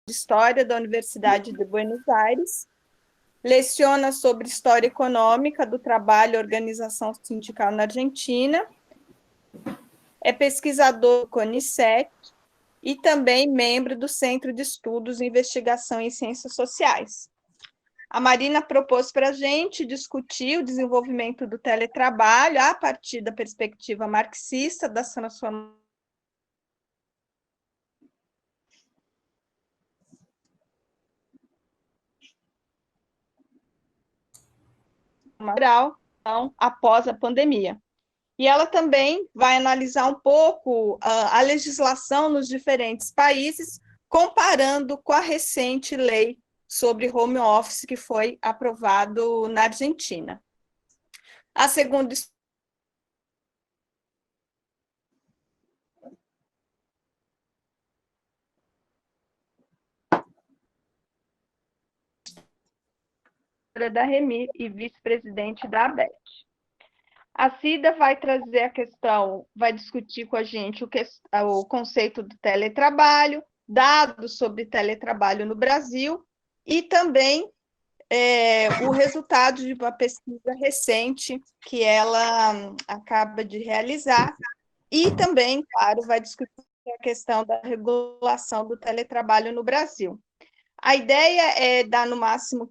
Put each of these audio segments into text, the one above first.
de História da Universidade de Buenos Aires, leciona sobre História Econômica do Trabalho e Organização Sindical na Argentina, é pesquisador do CONICET e também membro do Centro de Estudos e Investigação em Ciências Sociais. A Marina propôs para a gente discutir o desenvolvimento do teletrabalho a partir da perspectiva marxista das transformações após a pandemia. E ela também vai analisar um pouco a legislação nos diferentes países, comparando com a recente lei sobre home office que foi aprovado na Argentina. A segunda da Remi e vice-presidente da ABET. A Cida vai trazer a questão, vai discutir com a gente o conceito do teletrabalho, dados sobre teletrabalho no Brasil e também o resultado de uma pesquisa recente que ela acaba de realizar e também, claro, vai discutir a questão da regulação do teletrabalho no Brasil. A ideia é dar no máximo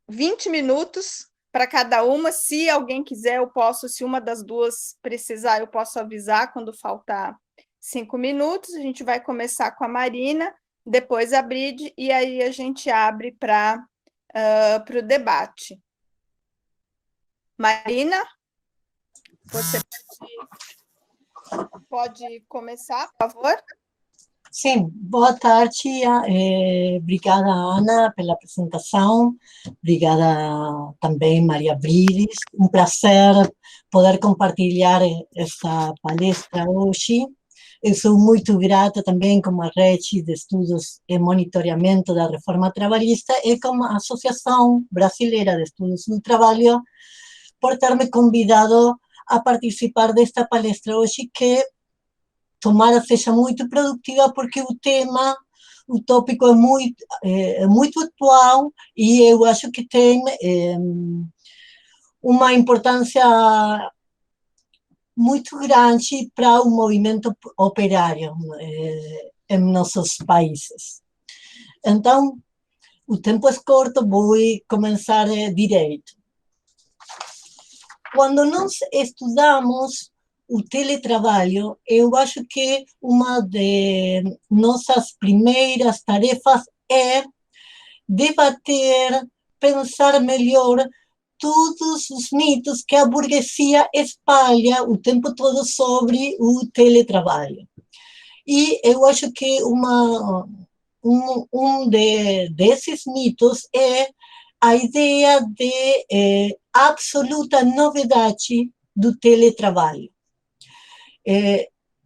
20 minutos para cada uma. Se alguém quiser, eu posso, se uma das duas precisar, eu posso avisar quando faltar 5 minutos. A gente vai começar com a Marina, depois a Bride, e aí a gente abre para o debate. Marina, você pode começar, por favor? Sim, boa tarde. Obrigada, Ana, pela apresentação. Obrigada também, Maria Brides. Um prazer poder compartilhar esta palestra hoje. Eu sou muito grata também com a Rede de Estudos e Monitoramento da Reforma Trabalhista e com a Associação Brasileira de Estudos do Trabalho por ter me convidado a participar desta palestra hoje, que tomara seja muito produtiva, porque o tópico é muito atual e eu acho que tem uma importância muito grande para o movimento operário em nossos países. Então, o tempo é curto, vou começar direito. Quando nós estudamos o teletrabalho, eu acho que uma de nossas primeiras tarefas é debater, pensar melhor todos os mitos que a burguesia espalha o tempo todo sobre o teletrabalho. E eu acho que desses mitos é a ideia de absoluta novidade do teletrabalho.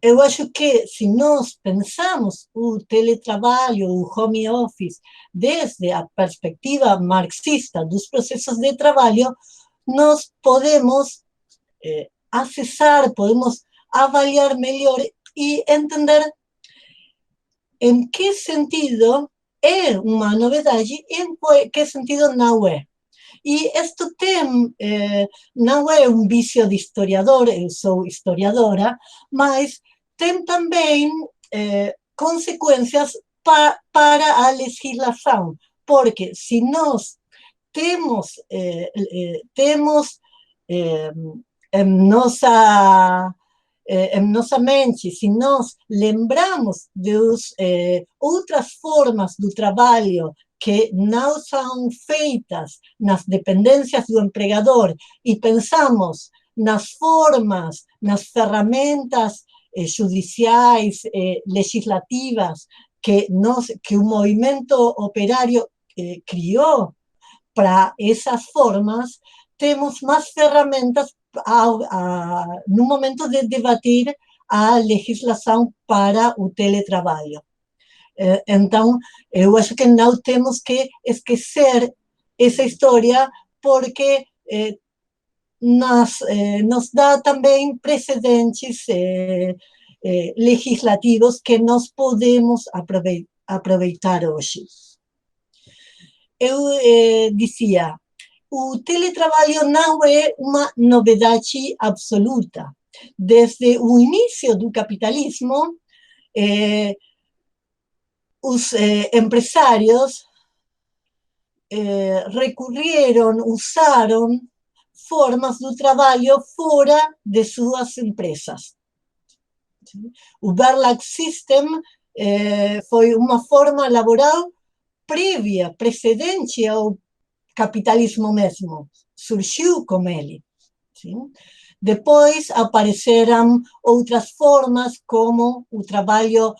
Eu acho que se nós pensamos o teletrabalho, o home office, desde a perspectiva marxista dos processos de trabalho, nós podemos acessar, podemos avaliar melhor e entender em que sentido é uma novidade e em que sentido não é. E isto não é um vício de historiador, eu sou historiadora, mas tem também consequências para a legislação, porque se nós temos em nossa mente, se nós lembramos de outras formas do trabalho que não são feitas nas dependências do empregador e pensamos nas formas, nas ferramentas judiciais, legislativas que o movimento operário criou para essas formas, temos mais ferramentas no momento de debater a legislação para o teletrabalho. Então, eu acho que não temos que esquecer essa história, porque nos dá também precedentes legislativos que nós podemos aproveitar hoje. Eu dizia, o teletrabalho não é uma novidade absoluta. Desde o início do capitalismo, os empresários recorreram, usaram formas do trabalho fora de suas empresas. O Verlag System foi uma forma laboral prévia, precedente ao capitalismo mesmo. Surgiu com ele. Sim? Depois apareceram outras formas, como o trabalho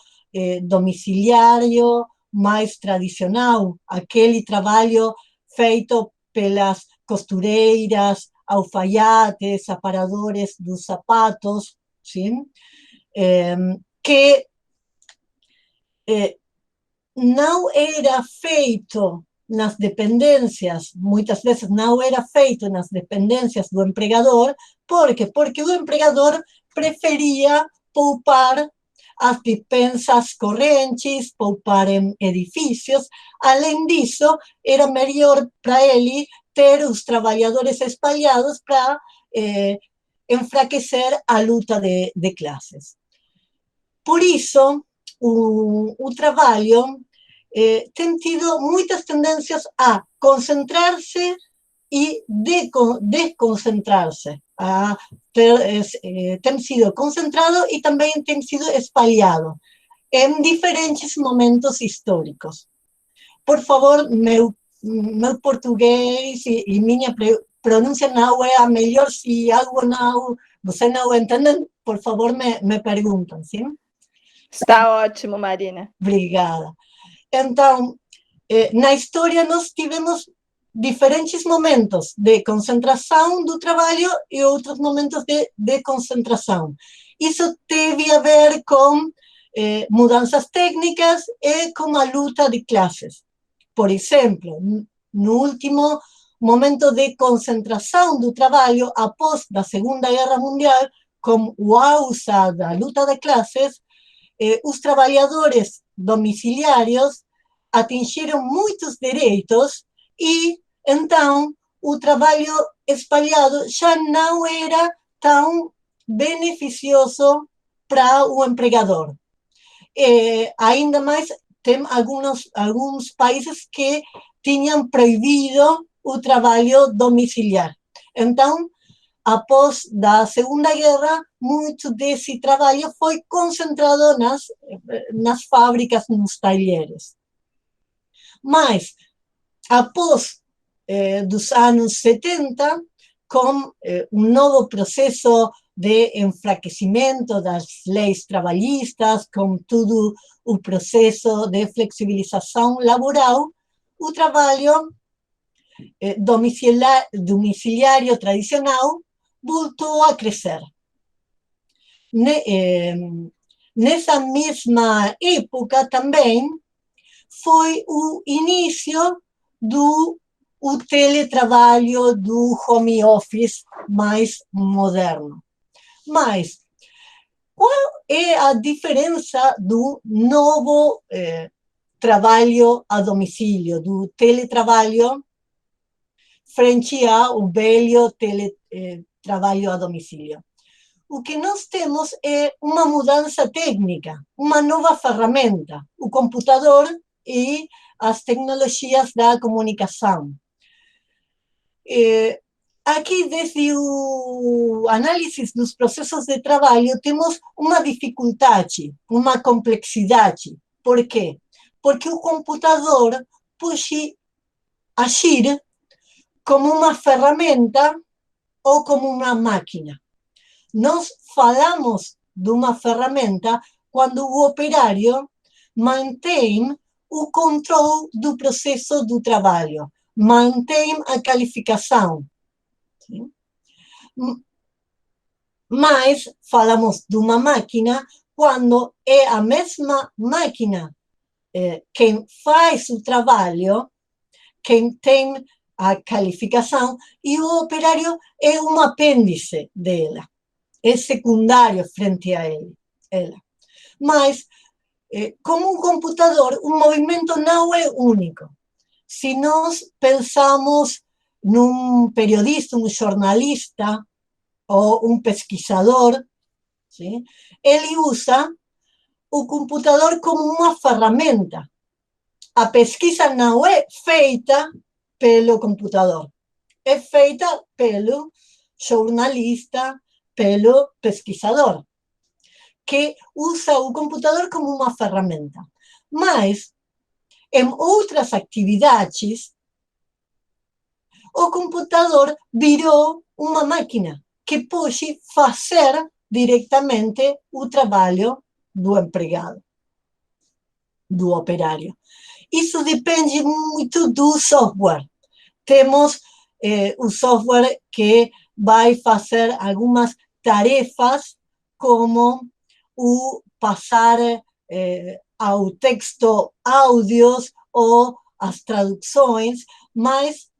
domiciliário mais tradicional, aquele trabalho feito pelas costureiras, alfaiates, aparadores dos sapatos, sim? Que não era feito nas dependências, muitas vezes não era feito nas dependências do empregador, porque o empregador preferia poupar as dispensas correntes, poupar em edifícios. Além disso, era melhor para ele ter os trabalhadores espalhados para enfraquecer a luta de classes. Por isso, o trabalho tem tido muitas tendências a concentrar-se e desconcentrar-se. Tem sido concentrado e também tem sido espalhado em diferentes momentos históricos. Por favor, meu português e minha pronúncia não é a melhor. Se algo você não entende, por favor, me perguntam, sim? Está ótimo, Marina. Obrigada. Então, na história nós tivemos diferentes momentos de concentração do trabalho e outros momentos de concentração. Isso teve a ver com mudanças técnicas e com a luta de classes. Por exemplo, no último momento de concentração do trabalho, após a Segunda Guerra Mundial, com o auge da luta de classes, os trabalhadores domiciliários atingiram muitos direitos e, então, o trabalho espalhado já não era tão beneficioso para o empregador. Ainda mais, tem alguns países que tinham proibido o trabalho domiciliar. Então, após a Segunda Guerra, muito desse trabalho foi concentrado nas fábricas, nos talheres. Mas, após dos anos 70, com um novo processo de enfraquecimento das leis trabalhistas, com todo o processo de flexibilização laboral, o trabalho domiciliário tradicional voltou a crescer. Nessa mesma época também foi o início do teletrabalho, do home office mais moderno. Mas qual é a diferença do novo trabalho a domicílio, do teletrabalho, frente ao velho teletrabalho a domicílio? O que nós temos é uma mudança técnica, uma nova ferramenta, o computador e as tecnologias da comunicação. Aqui, desde o análise dos processos de trabalho, temos uma dificuldade, uma complexidade. Por quê? Porque o computador pode agir como uma ferramenta ou como uma máquina. Nós falamos de uma ferramenta quando o operário mantém o controle do processo do trabalho, mantém a qualificação. Sim? Mas falamos de uma máquina quando é a mesma máquina quem faz o trabalho, quem tem a qualificação, e o operário é um apêndice dela, é secundário frente a ela. Mas como um computador, o movimento não é único. Se nós pensamos num periodista, um jornalista ou um pesquisador, sim, ele usa o computador como uma ferramenta. A pesquisa não é feita pelo computador, é feita pelo jornalista, pelo pesquisador, que usa o computador como uma ferramenta. Mas, em outras atividades, o computador virou uma máquina que pode fazer diretamente o trabalho do empregado, do operário. Isso depende muito do software. Temos o software que vai fazer algumas tarefas, como o passar ao texto áudios ou as traduções, mas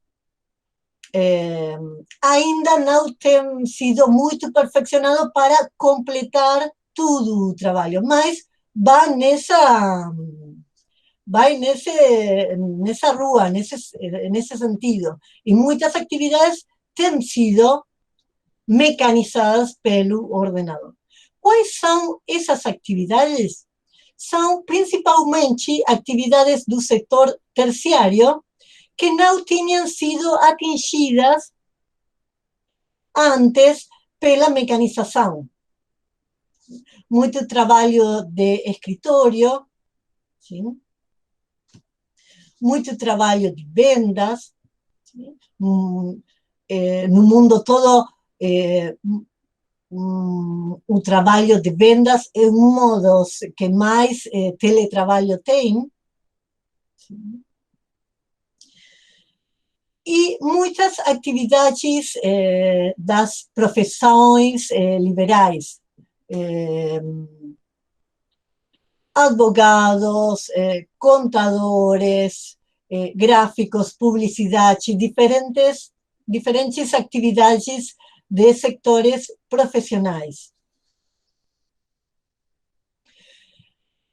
ainda não tem sido muito perfeccionado para completar todo o trabalho, mas vai nessa rua, nesse sentido. E muitas atividades têm sido mecanizadas pelo ordenador. Quais são essas atividades? São principalmente atividades do setor terciário que não tinham sido atingidas antes pela mecanização. Muito trabalho de escritório, sim? Muito trabalho de vendas, sim? No mundo todo, o trabalho de vendas é um dos que mais teletrabalho tem. Sim? E muitas atividades das profissões liberais, advogados, contadores, gráficos, publicidade, diferentes atividades de sectores profissionais.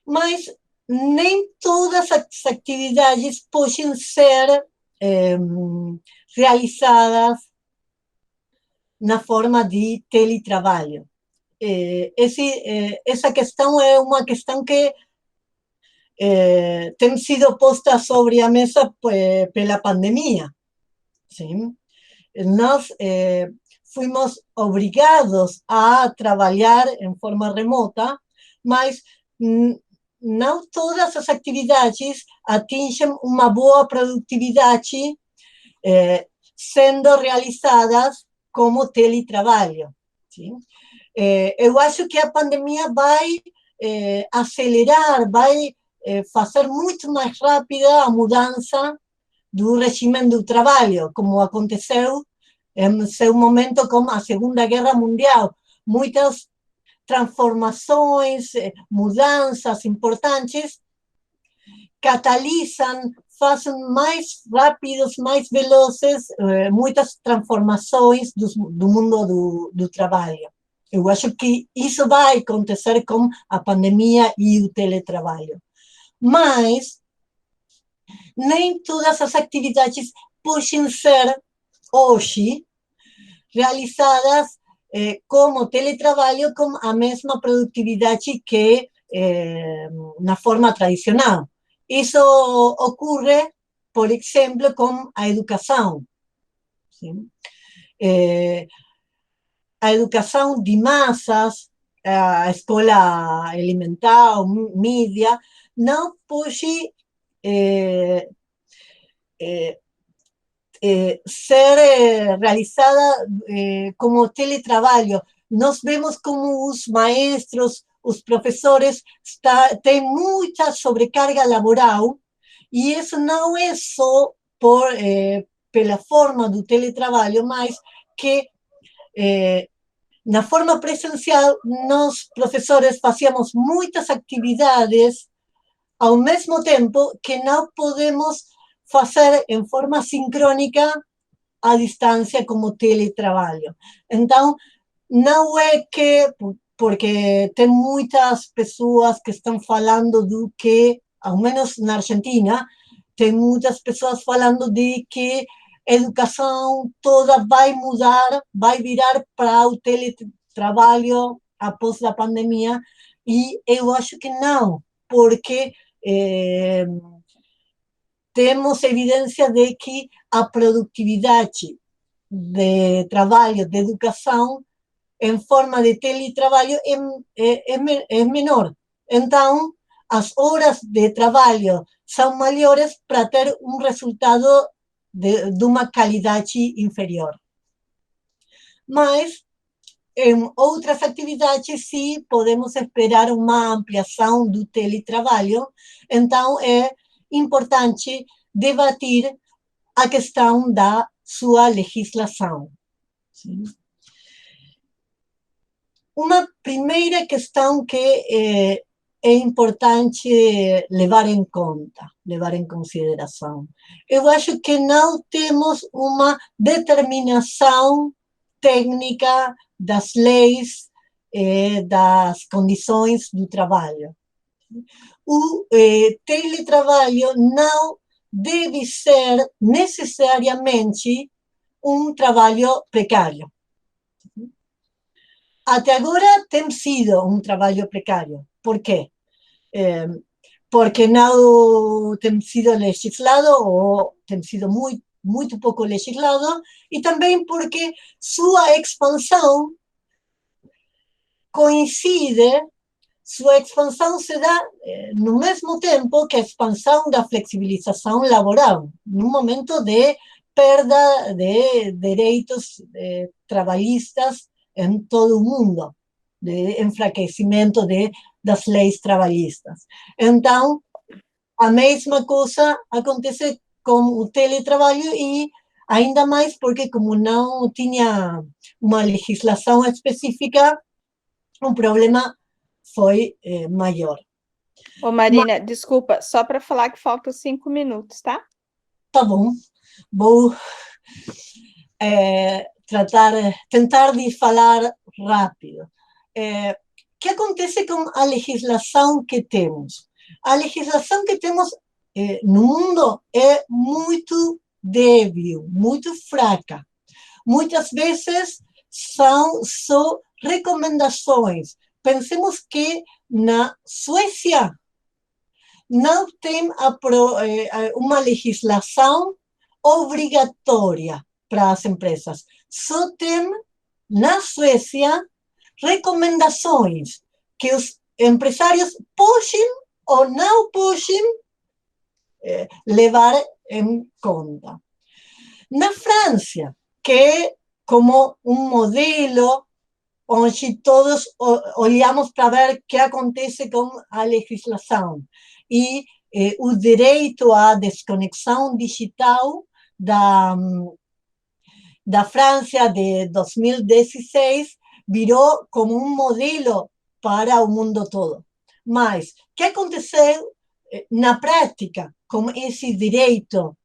Mas nem todas as atividades podem ser realizadas na forma de teletrabalho. Essa questão é uma questão que tem sido posta sobre a mesa pela pandemia. Sim? Nós fomos obrigados a trabalhar em forma remota, mas não todas as atividades atingem uma boa produtividade sendo realizadas como teletrabalho. Sim? Eu acho que a pandemia vai acelerar, vai fazer muito mais rápida a mudança do regime do trabalho, como aconteceu em seu momento com a Segunda Guerra Mundial. Muitas transformações, mudanças importantes catalisam, fazem mais rápidos, mais velozes, muitas transformações do mundo do trabalho. Eu acho que isso vai acontecer com a pandemia e o teletrabalho. Mas nem todas as atividades podem ser, hoje, realizadas como teletrabalho com a mesma produtividade que na forma tradicional. Isso ocorre, por exemplo, com a educação. Sim? A educação de massas, a escola elemental, mídia, não pode ser realizada como teletrabalho. Nós vemos como os maestros, os professores têm muita sobrecarga laboral, e isso não é só pela forma do teletrabalho, mas que na forma presencial, nós, professores, fazíamos muitas atividades ao mesmo tempo que não podemos fazer em forma sincrônica à distância como teletrabalho. Então, não é que, porque tem muitas pessoas que estão falando do que, ao menos na Argentina, tem muitas pessoas falando de que a educação toda vai mudar, vai virar para o teletrabalho após a pandemia, e eu acho que não, porque temos evidência de que a produtividade de trabalho, de educação, em forma de teletrabalho é menor. Então, as horas de trabalho são maiores para ter um resultado de uma qualidade inferior. Mas, em outras atividades, sim, podemos esperar uma ampliação do teletrabalho. Então, é importante debater a questão da sua legislação. Sim. Uma primeira questão que é importante levar em conta, levar em consideração. Eu acho que não temos uma determinação técnica das leis, das condições do trabalho. O teletrabalho não deve ser necessariamente um trabalho precário. Até agora tem sido um trabalho precário. Por quê? Porque não tem sido legislado, ou tem sido muito pouco legislado, e também porque sua expansão coincide, sua expansão se dá no mesmo tempo que a expansão da flexibilização laboral, num momento de perda de direitos trabalhistas em todo o mundo, de enfraquecimento das leis trabalhistas. Então, a mesma coisa acontece com o teletrabalho, e ainda mais porque, como não tinha uma legislação específica, o problema foi maior. Ô Marina, desculpa, só para falar que faltam 5 minutos, tá? Tá bom, vou tentar de falar rápido. O que acontece com a legislação que temos? A legislação que temos no mundo é muito débil, muito fraca. Muitas vezes são só recomendações. Pensemos que na Suécia não tem uma legislação obrigatória para as empresas. Só tem, na Suécia, recomendações que os empresários podem ou não podem levar em conta. Na França, que é como um modelo onde todos olhamos para ver o que acontece com a legislação, e o direito à desconexão digital da França de 2016 virou como um modelo para o mundo todo. Mas o que aconteceu na prática com esse direito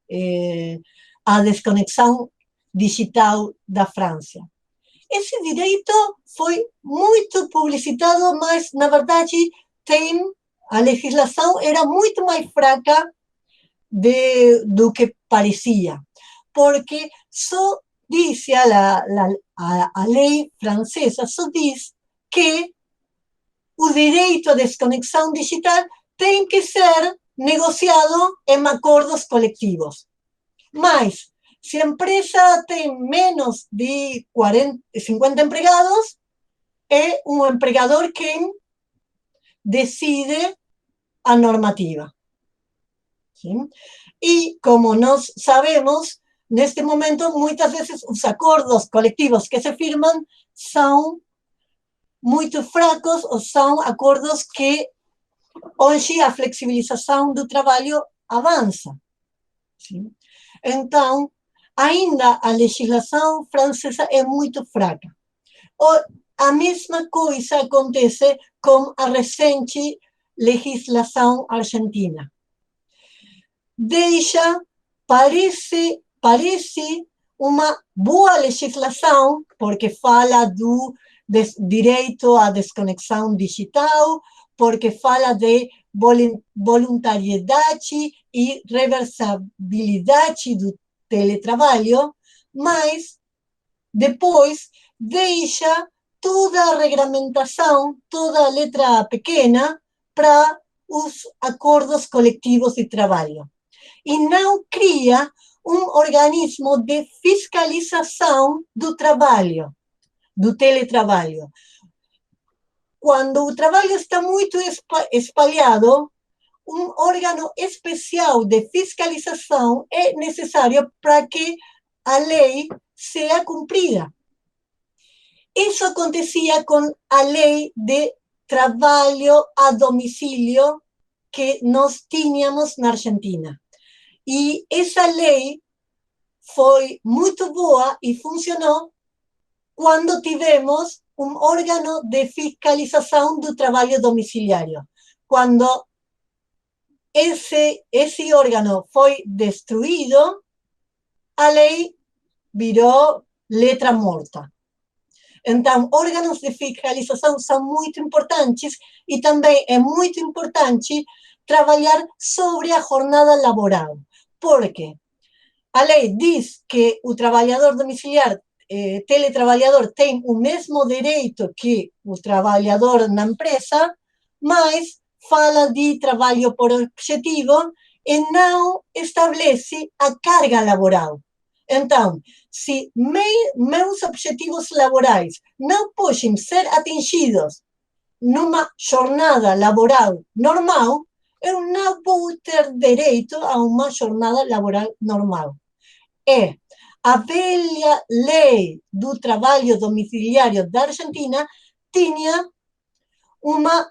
à desconexão digital da França? Esse direito foi muito publicitado, mas, na verdade, a legislação era muito mais fraca do que parecia, porque só diz a lei francesa, só diz que o direito à desconexão digital tem que ser negociado em acordos coletivos. Mas, se a empresa tem menos de 50 empregados, é um empregador quem decide a normativa. Sim? E, como nós sabemos, neste momento, muitas vezes os acordos coletivos que se firmam são muito fracos, ou são acordos que hoje a flexibilização do trabalho avança. Sim? Então, ainda a legislação francesa é muito fraca. A mesma coisa acontece com a recente legislação argentina. Parece uma boa legislação, porque fala do direito à desconexão digital, porque fala de voluntariedade e reversibilidade do teletrabalho, mas depois deixa toda a regulamentação, toda a letra pequena para os acordos coletivos de trabalho. E não cria um organismo de fiscalização do trabalho, do teletrabalho. Quando o trabalho está muito espalhado, um órgão especial de fiscalização é necessário para que a lei seja cumprida. Isso acontecia com a lei de trabalho a domicílio que nós tínhamos na Argentina. E essa lei foi muito boa e funcionou quando tivemos um órgão de fiscalização do trabalho domiciliário. Quando esse órgão foi destruído, a lei virou letra morta. Então, órgãos de fiscalização são muito importantes e também é muito importante trabalhar sobre a jornada laboral, porque a lei diz que o trabalhador domiciliar, teletrabalhador, tem o mesmo direito que o trabalhador na empresa, mas fala de trabalho por objetivo e não estabelece a carga laboral. Então, se meus objetivos laborais não podem ser atingidos numa jornada laboral normal, eu não vou ter direito a uma jornada laboral normal. A velha lei do trabalho domiciliário da Argentina tinha uma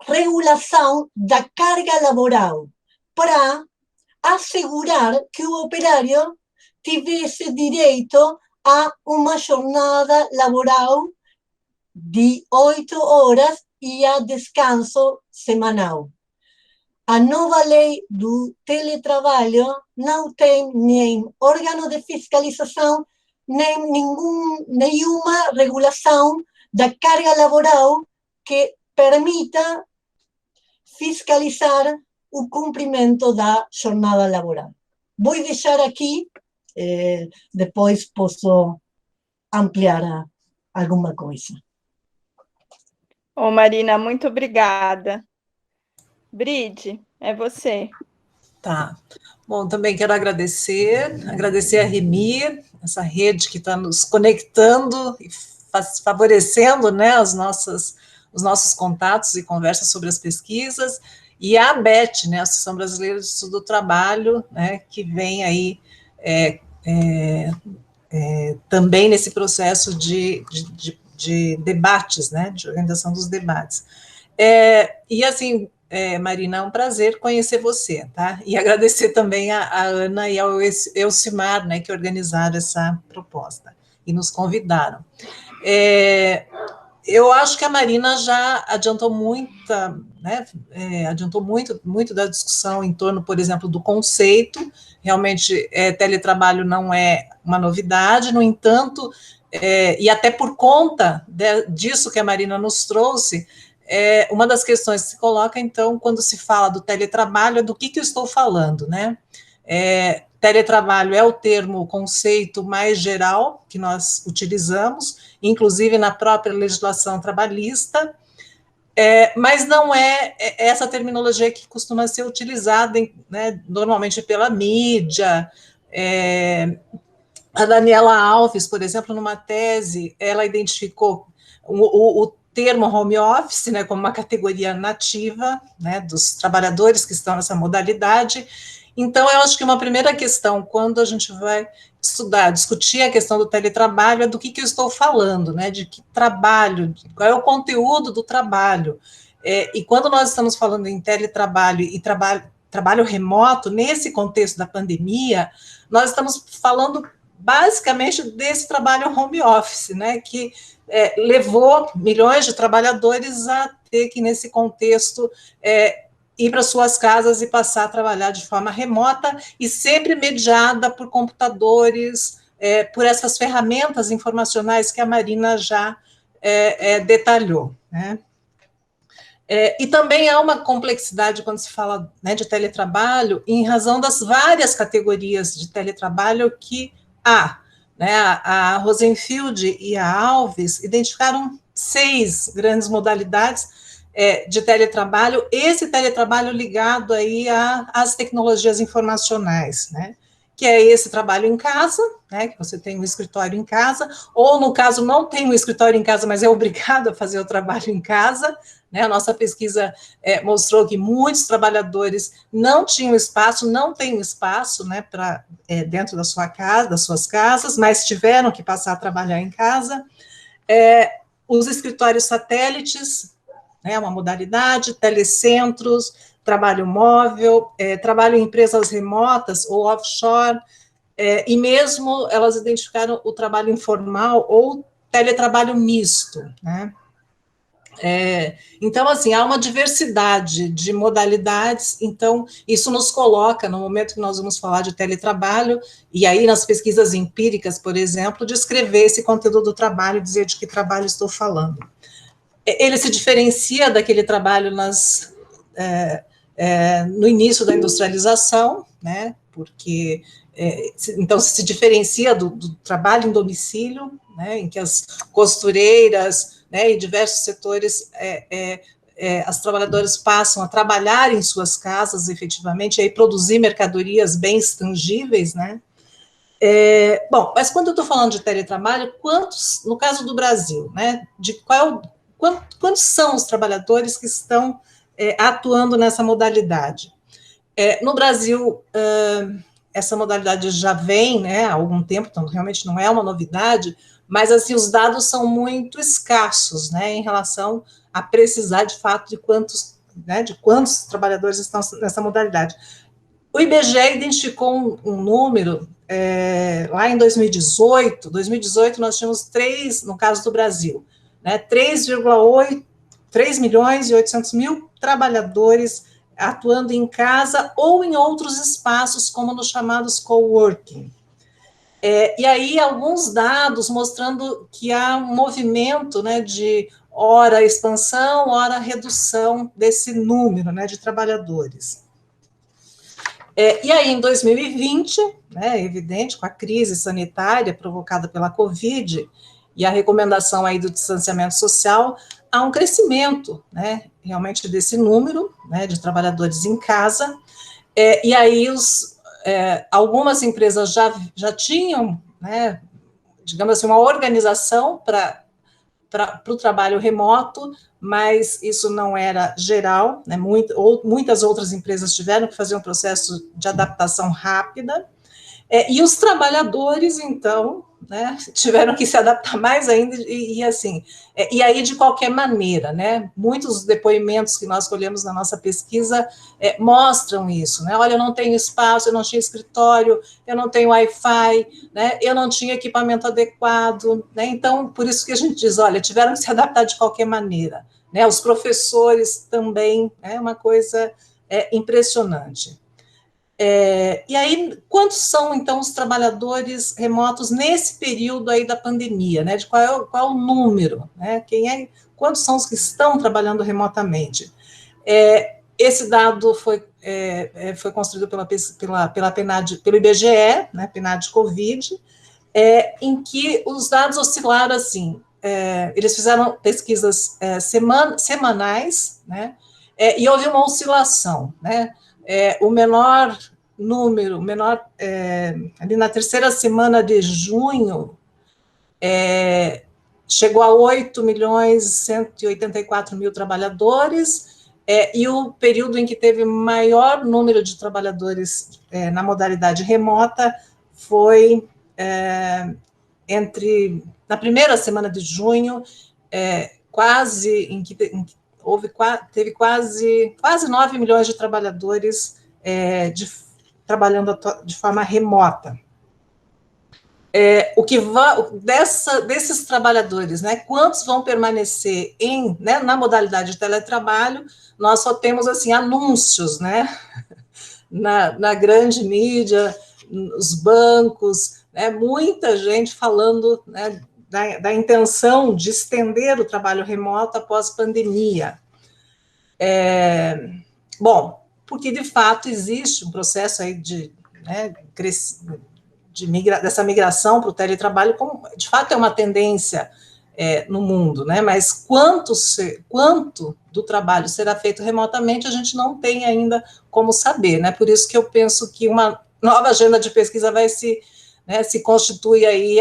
regulação da carga laboral para assegurar que o operário tivesse direito a uma jornada laboral de 8 horas e a descanso semanal. A nova lei do teletrabalho não tem nem órgão de fiscalização, nem nenhuma regulação da carga laboral que permita fiscalizar o cumprimento da jornada laboral. Vou deixar aqui, depois posso ampliar alguma coisa. Ô, Marina, muito obrigada. Bride, é você. Tá. Bom, também quero agradecer a Remir, essa rede que está nos conectando e favorecendo, né, os nossos contatos e conversas sobre as pesquisas, e a ABET, né, a Associação Brasileira de Estudo do Trabalho, né, que vem aí também nesse processo de debates, né, de organização dos debates. E assim, Marina, é um prazer conhecer você, tá? E agradecer também a Ana e ao Elcimar, né, que organizaram essa proposta e nos convidaram. Eu acho que a Marina já adiantou muito da discussão em torno, por exemplo, do conceito. Realmente, teletrabalho não é uma novidade, no entanto, e até por conta disso que a Marina nos trouxe, uma das questões que se coloca, então, quando se fala do teletrabalho, é do que eu estou falando, né? Teletrabalho é o termo, o conceito mais geral que nós utilizamos, inclusive na própria legislação trabalhista, mas não é essa terminologia que costuma ser utilizada, né, normalmente pela mídia. A Daniela Alves, por exemplo, numa tese, ela identificou o termo home office, né, como uma categoria nativa, né, dos trabalhadores que estão nessa modalidade. Então, eu acho que uma primeira questão, quando a gente vai discutir a questão do teletrabalho, é do que eu estou falando, né, de que trabalho, qual é o conteúdo do trabalho. E quando nós estamos falando em teletrabalho e trabalho remoto, nesse contexto da pandemia, nós estamos falando basicamente desse trabalho home office, né, que levou milhões de trabalhadores a ter que, nesse contexto, ir para suas casas e passar a trabalhar de forma remota e sempre mediada por computadores, por essas ferramentas informacionais que a Marina já detalhou, né? E também há uma complexidade quando se fala, né, de teletrabalho, em razão das várias categorias de teletrabalho que há, né? A Rosenfield e a Alves identificaram 6 grandes modalidades de teletrabalho, esse teletrabalho ligado aí às tecnologias informacionais, né? Que é esse trabalho em casa, né, que você tem um escritório em casa, ou, no caso, não tem um escritório em casa, mas é obrigado a fazer o trabalho em casa, né? A nossa pesquisa mostrou que muitos trabalhadores não tinham espaço, não têm espaço, né, dentro da sua casa, das suas casas, mas tiveram que passar a trabalhar em casa. Os escritórios satélites, né, uma modalidade, telecentros, trabalho móvel, trabalho em empresas remotas ou offshore, e mesmo elas identificaram o trabalho informal ou teletrabalho misto, né? Então, assim, há uma diversidade de modalidades, então isso nos coloca, no momento que nós vamos falar de teletrabalho, e aí nas pesquisas empíricas, por exemplo, descrever esse conteúdo do trabalho, dizer de que trabalho estou falando. Ele se diferencia daquele trabalho no início da industrialização, né, porque, então, se diferencia do trabalho em domicílio, né, em que as costureiras, né, e diversos setores, as trabalhadoras passam a trabalhar em suas casas, efetivamente, e aí produzir mercadorias, bens tangíveis, né. Bom, mas quando eu estou falando de teletrabalho, no caso do Brasil, né, quantos são os trabalhadores que estão atuando nessa modalidade? No Brasil, essa modalidade já vem, né, há algum tempo, então realmente não é uma novidade, mas assim, os dados são muito escassos, né, em relação a precisar de fato de quantos trabalhadores estão nessa modalidade. O IBGE identificou um número lá em 2018. 2018 nós tínhamos no caso do Brasil, né, 3 milhões e 800 mil trabalhadores atuando em casa ou em outros espaços, como nos chamados coworking. E aí, alguns dados mostrando que há um movimento, né, de ora expansão, ora redução desse número, né, de trabalhadores. E aí, em 2020, né, evidente, com a crise sanitária provocada pela Covid e a recomendação aí do distanciamento social, há um crescimento, né, realmente desse número, né, de trabalhadores em casa, e aí algumas empresas já tinham, né, digamos assim, uma organização para o trabalho remoto, mas isso não era geral, né, muitas outras empresas tiveram que fazer um processo de adaptação rápida, e os trabalhadores, então, né, tiveram que se adaptar mais ainda, e assim, e aí de qualquer maneira, né, muitos depoimentos que nós colhemos na nossa pesquisa mostram isso, né, olha, eu não tenho espaço, eu não tinha escritório, eu não tenho Wi-Fi, né, eu não tinha equipamento adequado, né, então, por isso que a gente diz, olha, tiveram que se adaptar de qualquer maneira, né, os professores também, é uma coisa impressionante. E aí, quantos são, então, os trabalhadores remotos nesse período aí da pandemia, né? De qual é o número, né? Quantos são os que estão trabalhando remotamente? Esse dado foi construído pela PNAD, pelo IBGE, né? PNAD Covid, em que os dados oscilaram assim. Eles fizeram pesquisas semanais, né? E houve uma oscilação, né? O menor número, ali na terceira semana de junho, chegou a 8 milhões e 184 mil trabalhadores, e o período em que teve maior número de trabalhadores na modalidade remota foi na primeira semana de junho, teve quase 9 milhões de trabalhadores trabalhando de forma remota. Desses trabalhadores, né, quantos vão permanecer na modalidade de teletrabalho? Nós só temos assim, anúncios, né, na grande mídia, nos bancos, né, muita gente falando, né, da intenção de estender o trabalho remoto após pandemia. Bom, porque de fato existe um processo aí né, dessa migração para o teletrabalho, como de fato é uma tendência no mundo, né? Mas quanto do trabalho será feito remotamente, a gente não tem ainda como saber, né? Por isso que eu penso que uma nova agenda de pesquisa vai se constitui aí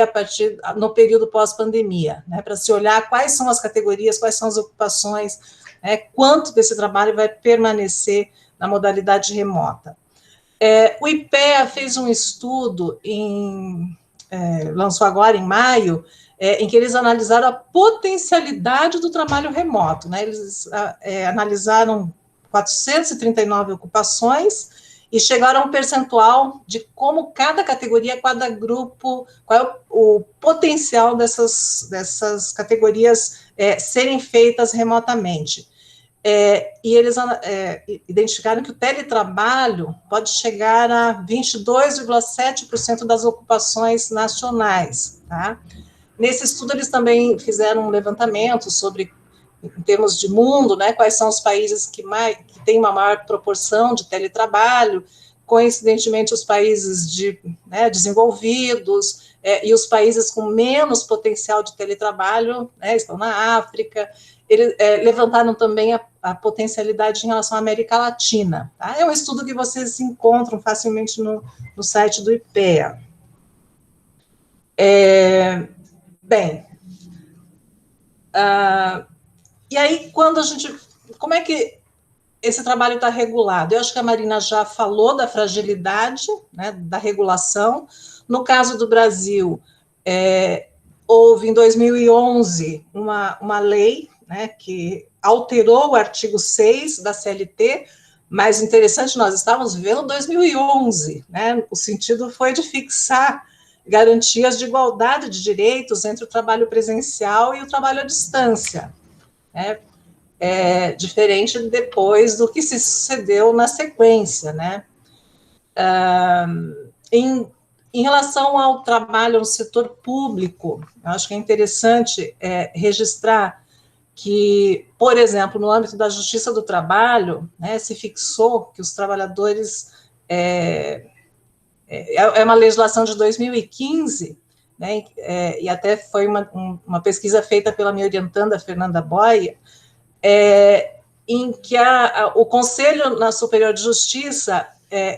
no período pós-pandemia, né? Para se olhar quais são as categorias, quais são as ocupações, quanto desse trabalho vai permanecer na modalidade remota. O IPEA fez um estudo, lançou agora em maio, em que eles analisaram a potencialidade do trabalho remoto, né? Eles analisaram 439 ocupações e chegaram a um percentual de como cada categoria, cada grupo, qual é o potencial dessas categorias serem feitas remotamente. E eles identificaram que o teletrabalho pode chegar a 22,7% das ocupações nacionais, tá? Nesse estudo, eles também fizeram um levantamento sobre, em termos de mundo, né, quais são os países que têm uma maior proporção de teletrabalho, coincidentemente os países desenvolvidos, e os países com menos potencial de teletrabalho, né, estão na África. Eles levantaram também a potencialidade em relação à América Latina. Tá? É um estudo que vocês encontram facilmente no site do IPEA. Bem, e aí, como é que esse trabalho está regulado? Eu acho que a Marina já falou da fragilidade, né, da regulação. No caso do Brasil, houve em 2011 uma lei, né, que alterou o artigo 6 da CLT, mas interessante, nós estávamos vivendo 2011, né, o sentido foi de fixar garantias de igualdade de direitos entre o trabalho presencial e o trabalho à distância, né, diferente depois do que se sucedeu na sequência, né. Em relação ao trabalho no setor público, eu acho que é interessante registrar que, por exemplo, no âmbito da Justiça do Trabalho, né, se fixou que os trabalhadores... É uma legislação de 2015, né, e até foi uma pesquisa feita pela minha orientanda, Fernanda Boia, em que o Conselho Superior de Justiça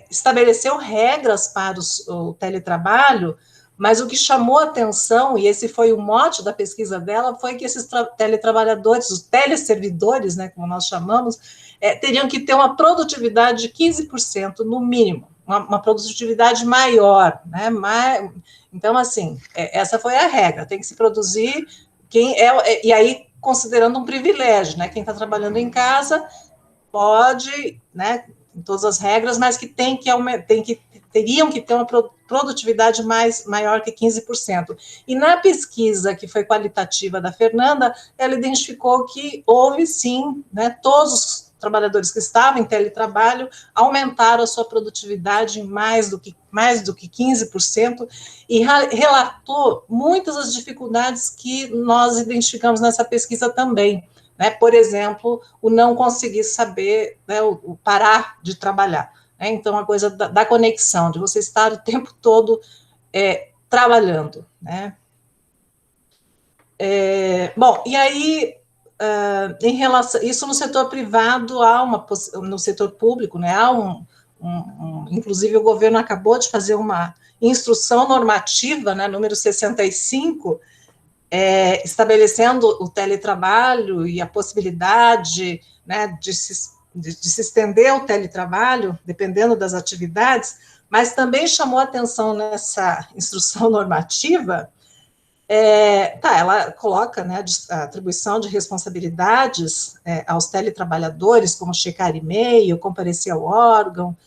estabeleceu regras para o teletrabalho, mas o que chamou a atenção, e esse foi o mote da pesquisa dela, foi que esses teletrabalhadores, os teleservidores, né, como nós chamamos, teriam que ter uma produtividade de 15% no mínimo, uma produtividade maior, né? Então, assim, essa foi a regra, tem que se produzir e aí considerando um privilégio, né? Quem está trabalhando em casa pode, né, em todas as regras, mas que teriam que ter uma produtividade maior que 15%. E na pesquisa que foi qualitativa da Fernanda, ela identificou que houve sim, né, todos os trabalhadores que estavam em teletrabalho aumentaram a sua produtividade em mais do que 15%, e relatou muitas das dificuldades que nós identificamos nessa pesquisa também, né? Por exemplo, o não conseguir saber, né, o parar de trabalhar, né? Então, a coisa da conexão, de você estar o tempo todo trabalhando, né? Bom, e aí, em relação isso no setor privado, no setor público, né, inclusive o governo acabou de fazer uma instrução normativa, né, número 65, estabelecendo o teletrabalho e a possibilidade, né, de se estender o teletrabalho, dependendo das atividades, mas também chamou a atenção nessa instrução normativa. Ela coloca, né, a atribuição de responsabilidades aos teletrabalhadores, como checar e-mail, comparecer ao órgão,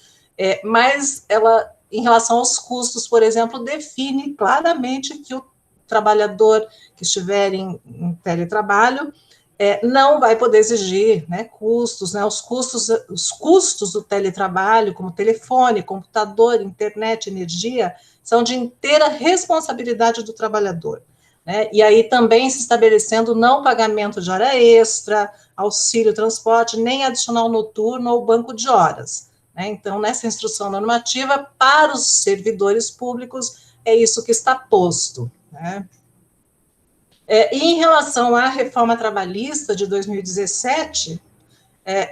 mas ela, em relação aos custos, por exemplo, define claramente que o trabalhador que estiver em teletrabalho, não vai poder exigir, né, custos, né, os custos do teletrabalho, como telefone, computador, internet, energia, são de inteira responsabilidade do trabalhador, né, e aí também se estabelecendo não pagamento de hora extra, auxílio transporte, nem adicional noturno ou banco de horas, né, então nessa instrução normativa para os servidores públicos é isso que está posto, né. E em relação à reforma trabalhista de 2017,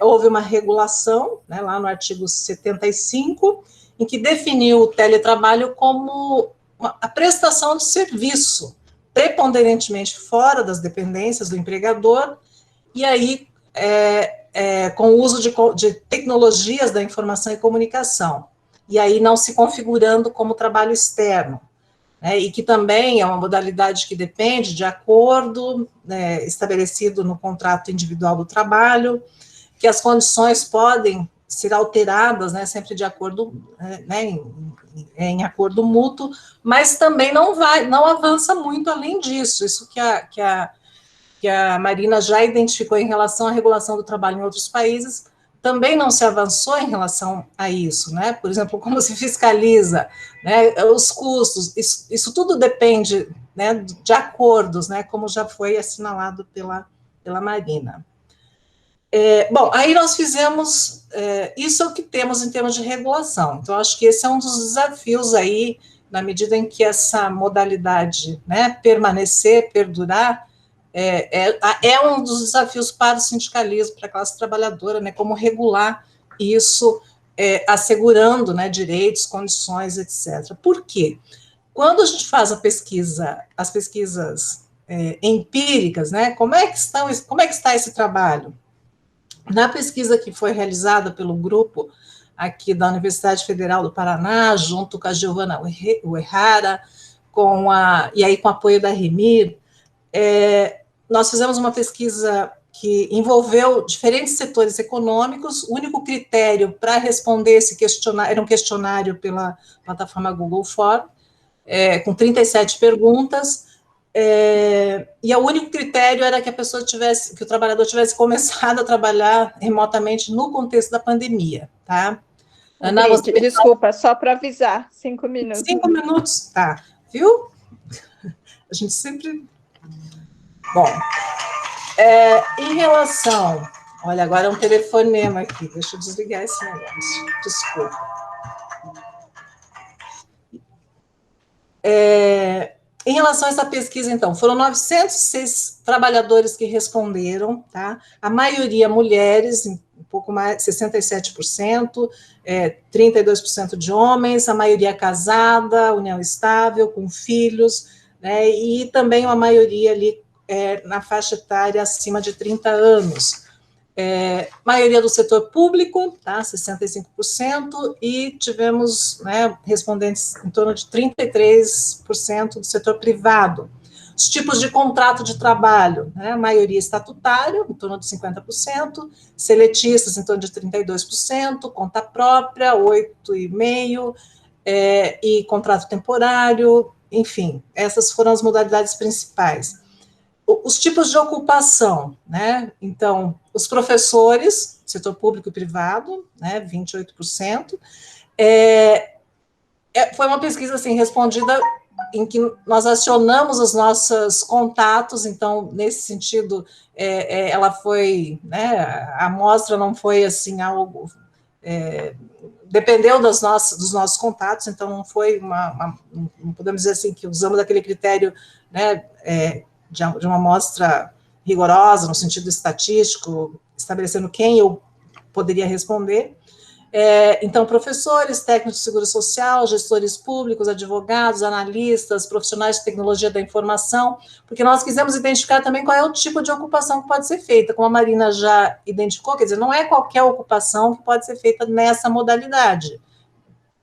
houve uma regulação, né, lá no artigo 75, em que definiu o teletrabalho como a prestação de serviço, preponderantemente fora das dependências do empregador, e aí com o uso de tecnologias da informação e comunicação, e aí não se configurando como trabalho externo. E que também é uma modalidade que depende de acordo, né, estabelecido no contrato individual do trabalho, que as condições podem ser alteradas, né, sempre de acordo, né, em acordo mútuo, mas também não avança muito além disso, isso que a Marina já identificou em relação à regulação do trabalho em outros países, também não se avançou em relação a isso, né? Por exemplo, como se fiscaliza, né, os custos, isso tudo depende, né, de acordos, né, como já foi assinalado pela Marina. Bom, aí nós fizemos, isso é o que temos em termos de regulação, então acho que esse é um dos desafios aí, na medida em que essa modalidade, né, permanecer, perdurar, um dos desafios para o sindicalismo, para a classe trabalhadora, né, como regular isso, assegurando, né, direitos, condições, etc. Por quê? Quando a gente faz as pesquisas empíricas, né, como é que está esse trabalho? Na pesquisa que foi realizada pelo grupo aqui da Universidade Federal do Paraná, junto com a Giovana Uehara, e aí com o apoio da Remir, nós fizemos uma pesquisa que envolveu diferentes setores econômicos. O único critério para responder esse questionário era um questionário pela plataforma Google Form, com 37 perguntas, e o único critério era que que o trabalhador tivesse começado a trabalhar remotamente no contexto da pandemia, tá? Ana, você... Desculpa, só para avisar, 5 minutos. 5 minutos, tá, viu? A gente sempre... Bom, em relação... Olha, agora é um telefonema aqui, deixa eu desligar esse negócio, desculpa. Em relação a essa pesquisa, então, foram 906 trabalhadores que responderam, tá? A maioria mulheres, um pouco mais, 67%, 32% de homens, a maioria casada, união estável, com filhos, né? E também uma maioria ali na faixa etária acima de 30 anos. Maioria do setor público, tá, 65%, e tivemos, né, respondentes em torno de 33% do setor privado. Os tipos de contrato de trabalho, né, maioria estatutário, em torno de 50%, seletistas, em torno de 32%, conta própria, 8,5%, e contrato temporário, enfim, essas foram as modalidades principais. Os tipos de ocupação, né? Então, os professores, setor público e privado, né, 28%. Foi uma pesquisa assim, respondida em que nós acionamos os nossos contatos, então, nesse sentido, ela foi, né, a amostra não foi assim algo... dependeu dos nossos contatos, então não foi não podemos dizer assim que usamos aquele critério, né, de uma amostra rigorosa, no sentido estatístico, estabelecendo quem eu poderia responder. Então, professores, técnicos de seguro social, gestores públicos, advogados, analistas, profissionais de tecnologia da informação, porque nós quisemos identificar também qual é o tipo de ocupação que pode ser feita, como a Marina já identificou, quer dizer, não é qualquer ocupação que pode ser feita nessa modalidade,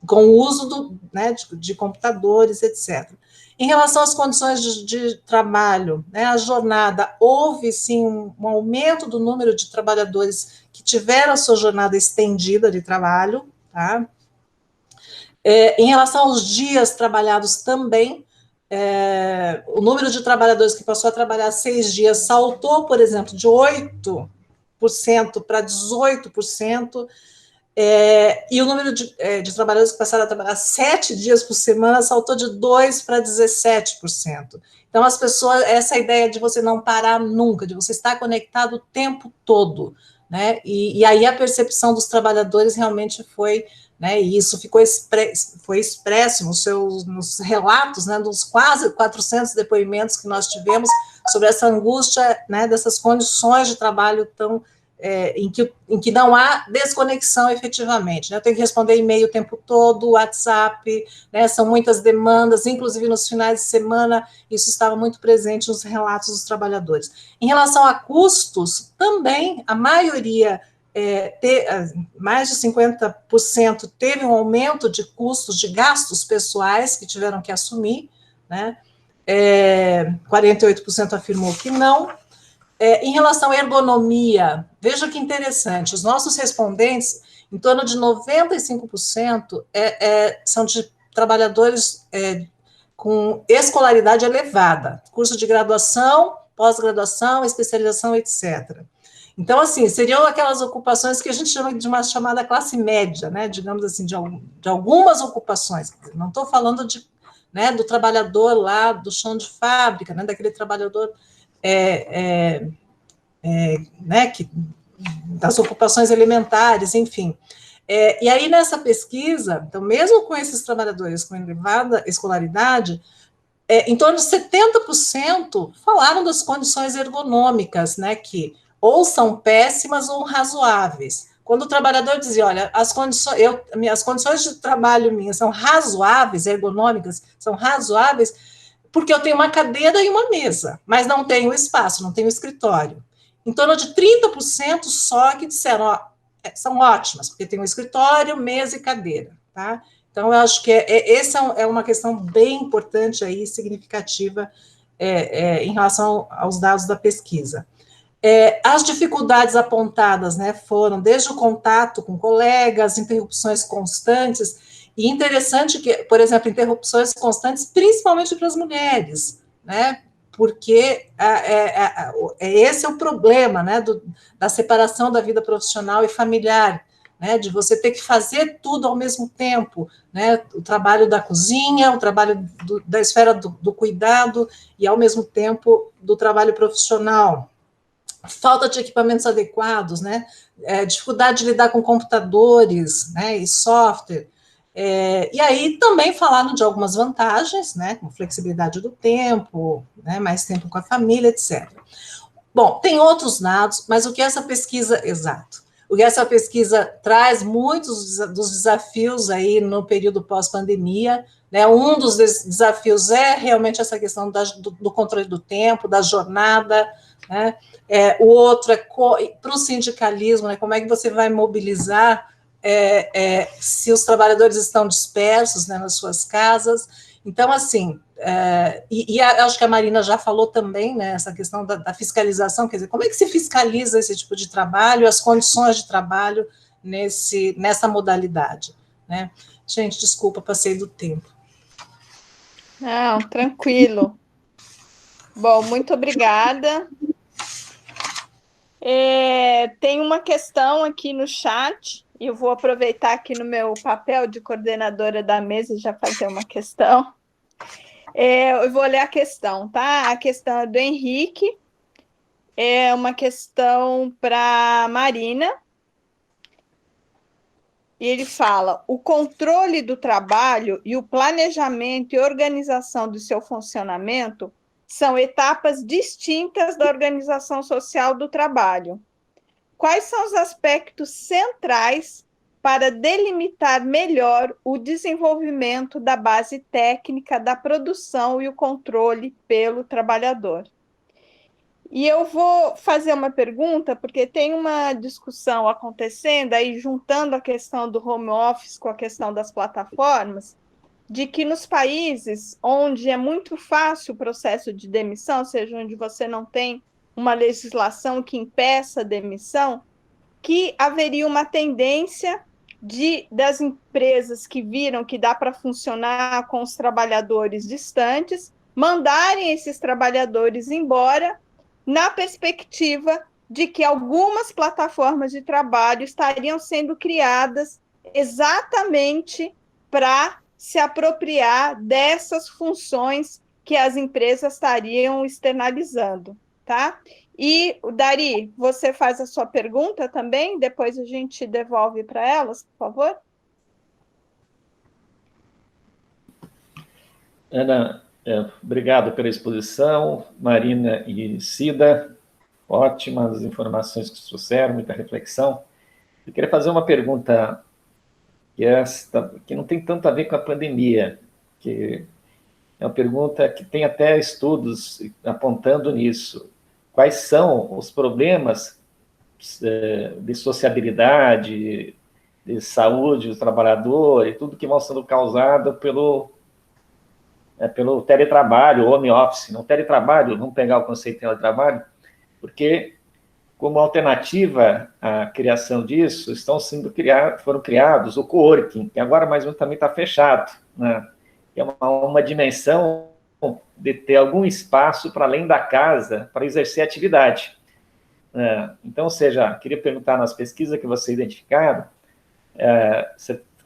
com o uso né, de computadores, etc. Em relação às condições de trabalho, né, a jornada, houve, sim, um aumento do número de trabalhadores que tiveram a sua jornada estendida de trabalho, tá? Em relação aos dias trabalhados também, o número de trabalhadores que passou a trabalhar 6 dias saltou, por exemplo, de 8% para 18%, e o número de trabalhadores que passaram a trabalhar 7 dias por semana saltou de 2% para 17%. Então, as pessoas, essa ideia de você não parar nunca, de você estar conectado o tempo todo, né? E aí a percepção dos trabalhadores realmente foi, né? E isso foi expresso nos relatos, né? Dos quase 400 depoimentos que nós tivemos sobre essa angústia, né? Dessas condições de trabalho tão em que não há desconexão efetivamente, né? Eu tenho que responder e-mail o tempo todo, WhatsApp, né? São muitas demandas, inclusive nos finais de semana, isso estava muito presente nos relatos dos trabalhadores. Em relação a custos, também a maioria, mais de 50% teve um aumento de custos, de gastos pessoais que tiveram que assumir, né? 48% afirmou que não. Em relação à ergonomia, veja que interessante, os nossos respondentes, em torno de 95% são de trabalhadores com escolaridade elevada, curso de graduação, pós-graduação, especialização, etc. Então, assim, seriam aquelas ocupações que a gente chama de uma chamada classe média, né, digamos assim, de algumas ocupações. Não estou falando né, do trabalhador lá do chão de fábrica, né, daquele trabalhador né, das ocupações elementares, enfim. E aí, nessa pesquisa, então, mesmo com esses trabalhadores com elevada escolaridade, em torno de 70% falaram das condições ergonômicas, né, que ou são péssimas ou razoáveis. Quando o trabalhador dizia, olha, as condições de trabalho minhas são razoáveis, ergonômicas, são razoáveis, porque eu tenho uma cadeira e uma mesa, mas não tenho espaço, não tenho escritório. Em torno de 30% só que disseram, ó, são ótimas, porque tem um escritório, mesa e cadeira, tá? Então, eu acho que essa é uma questão bem importante aí, significativa, em relação aos dados da pesquisa. As dificuldades apontadas, né, foram desde o contato com colegas, interrupções constantes, e interessante que, por exemplo, interrupções constantes, principalmente para as mulheres, né, porque esse é o problema, né, da separação da vida profissional e familiar, né, de você ter que fazer tudo ao mesmo tempo, né, o trabalho da cozinha, o trabalho da esfera do cuidado e, ao mesmo tempo, do trabalho profissional. Falta de equipamentos adequados, né, dificuldade de lidar com computadores, né, e software. E aí também falaram de algumas vantagens, né, como flexibilidade do tempo, né, mais tempo com a família, etc. Bom, tem outros dados, mas o que essa pesquisa, exato, o que essa pesquisa traz muitos dos desafios aí no período pós-pandemia, né, um dos desafios é realmente essa questão do controle do tempo, da jornada, né, o outro para o sindicalismo, né, como é que você vai mobilizar se os trabalhadores estão dispersos, né, nas suas casas. Então, assim, acho que a Marina já falou também, né, essa questão da fiscalização, quer dizer, como é que se fiscaliza esse tipo de trabalho, as condições de trabalho nessa modalidade, né? Gente, desculpa, passei do tempo. Não, tranquilo. Bom, muito obrigada. Tem uma questão aqui no chat, e eu vou aproveitar aqui no meu papel de coordenadora da mesa e já fazer uma questão. Eu vou ler a questão, tá? A questão é do Henrique, é uma questão para Marina, e ele fala: o controle do trabalho e o planejamento e organização do seu funcionamento são etapas distintas da organização social do trabalho. Quais são os aspectos centrais para delimitar melhor o desenvolvimento da base técnica da produção e o controle pelo trabalhador? E eu vou fazer uma pergunta, porque tem uma discussão acontecendo aí, juntando a questão do home office com a questão das plataformas, de que nos países onde é muito fácil o processo de demissão, ou seja, onde você não tem uma legislação que impeça a demissão, que haveria uma tendência das empresas que viram que dá para funcionar com os trabalhadores distantes, mandarem esses trabalhadores embora, na perspectiva de que algumas plataformas de trabalho estariam sendo criadas exatamente para se apropriar dessas funções que as empresas estariam externalizando, tá? E, Dari, você faz a sua pergunta também, depois a gente devolve para elas, por favor. Ana, obrigado pela exposição. Marina e Cida, ótimas informações que trouxeram, muita reflexão. Eu queria fazer uma pergunta que não tem tanto a ver com a pandemia, que é uma pergunta que tem até estudos apontando nisso. Quais são os problemas de sociabilidade, de saúde do trabalhador e tudo que vão sendo causado pelo teletrabalho, home office? No teletrabalho, vamos pegar o conceito de teletrabalho, porque como alternativa à criação disso, foram criados o coworking, que agora mais ou menos também está fechado, né? É uma dimensão de ter algum espaço para além da casa para exercer atividade. Então, ou seja, queria perguntar nas pesquisas que você identificaram,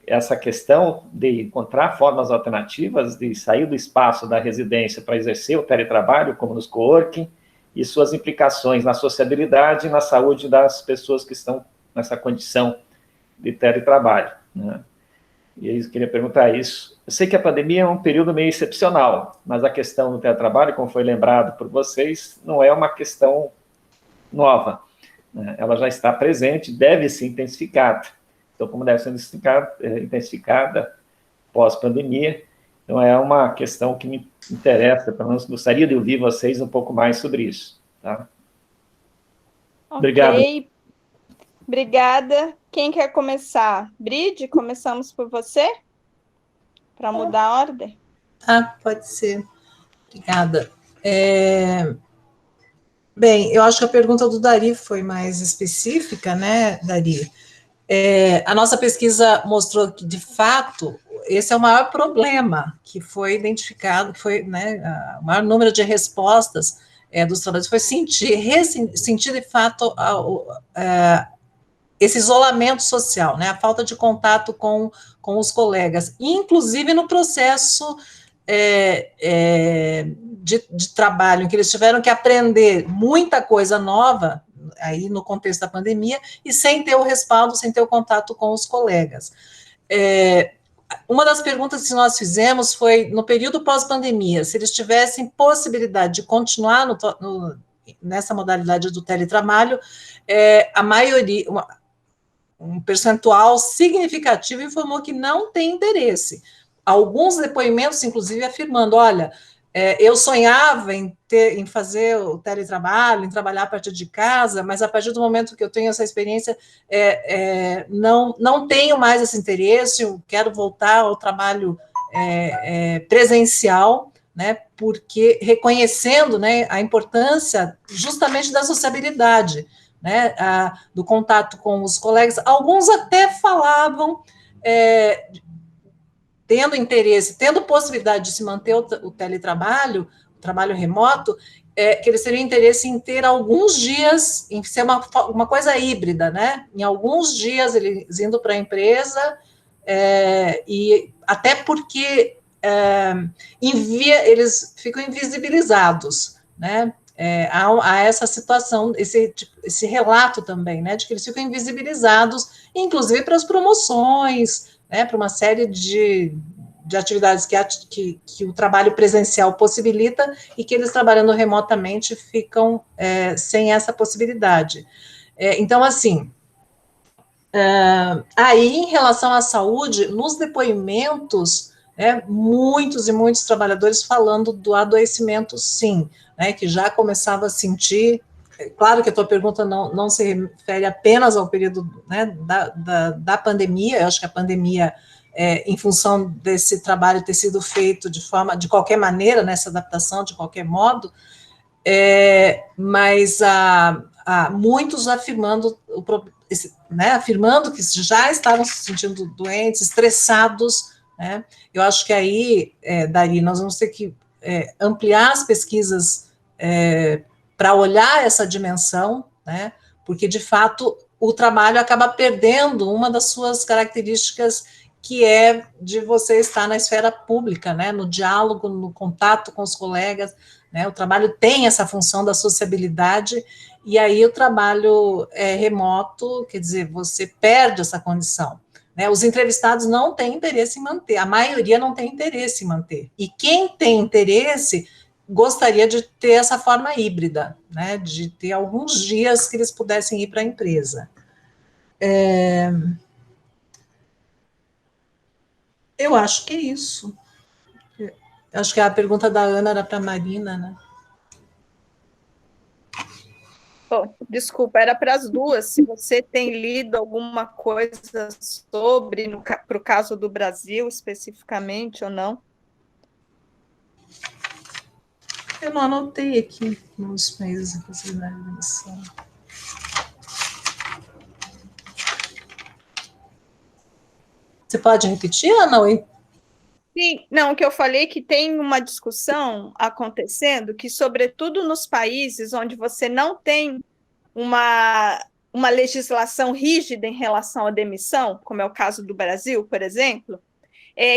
essa questão de encontrar formas alternativas de sair do espaço da residência para exercer o teletrabalho, como nos coworking, e suas implicações na sociabilidade e na saúde das pessoas que estão nessa condição de teletrabalho, né? E aí eu queria perguntar isso. Eu sei que a pandemia é um período meio excepcional, mas a questão do teletrabalho, como foi lembrado por vocês, não é uma questão nova, né? Ela já está presente, deve ser intensificada. Então, como deve ser intensificada pós-pandemia, então é uma questão que me interessa, pelo menos gostaria de ouvir vocês um pouco mais sobre isso, tá? Obrigado. Ok, obrigada. Quem quer começar? Bride, começamos por você? Para mudar a ordem? Pode ser. Obrigada. Bem, eu acho que a pergunta do Dari foi mais específica, né, Dari? A nossa pesquisa mostrou que, de fato, esse é o maior problema que foi identificado, que foi, né, o maior número de respostas dos trabalhadores foi sentir de fato esse isolamento social, né, a falta de contato com os colegas, inclusive no processo de trabalho, em que eles tiveram que aprender muita coisa nova, aí no contexto da pandemia, e sem ter o respaldo, sem ter o contato com os colegas. Uma das perguntas que nós fizemos foi, no período pós-pandemia, se eles tivessem possibilidade de continuar nessa modalidade do teletrabalho, a maioria, um percentual significativo informou que não tem interesse. Alguns depoimentos, inclusive, afirmando, olha, eu sonhava em fazer o teletrabalho, em trabalhar a partir de casa, mas a partir do momento que eu tenho essa experiência, não tenho mais esse interesse, eu quero voltar ao trabalho presencial, né, porque reconhecendo, né, a importância justamente da sociabilidade, né, do contato com os colegas. Alguns até falavam, tendo interesse, tendo possibilidade de se manter o teletrabalho, o trabalho remoto, que eles teriam interesse em ter alguns dias, em ser uma coisa híbrida, né? Em alguns dias eles indo para a empresa, e até porque eles ficam invisibilizados, né? Há essa situação, esse relato também, né? De que eles ficam invisibilizados, inclusive para as promoções, né, para uma série de atividades que o trabalho presencial possibilita e que eles, trabalhando remotamente, ficam sem essa possibilidade. Então, assim, aí, em relação à saúde, nos depoimentos, muitos e muitos trabalhadores falando do adoecimento, sim, né, que já começava a sentir. Claro que a tua pergunta não se refere apenas ao período, né, da pandemia. Eu acho que a pandemia, em função desse trabalho ter sido feito de qualquer maneira, nessa adaptação, de qualquer modo, mas há muitos afirmando, né, afirmando que já estavam se sentindo doentes, estressados, né? Eu acho que aí, Dari, nós vamos ter que ampliar as pesquisas para olhar essa dimensão, né? Porque, de fato, o trabalho acaba perdendo uma das suas características, que é de você estar na esfera pública, né? No diálogo, no contato com os colegas, né? O trabalho tem essa função da sociabilidade, e aí o trabalho remoto, quer dizer, você perde essa condição. Né, os entrevistados não têm interesse em manter, a maioria não tem interesse em manter. E quem tem interesse gostaria de ter essa forma híbrida, né, de ter alguns dias que eles pudessem ir para a empresa. Eu acho que é isso. Acho que a pergunta da Ana era para a Marina, né? Oh, desculpa, era para as duas. Se você tem lido alguma coisa sobre, para o caso do Brasil, especificamente, ou não? Eu não anotei aqui nos países de possibilidade de emissão. Você pode repetir, Ana? Sim, não, o que eu falei é que tem uma discussão acontecendo que, sobretudo nos países onde você não tem uma legislação rígida em relação à demissão, como é o caso do Brasil, por exemplo,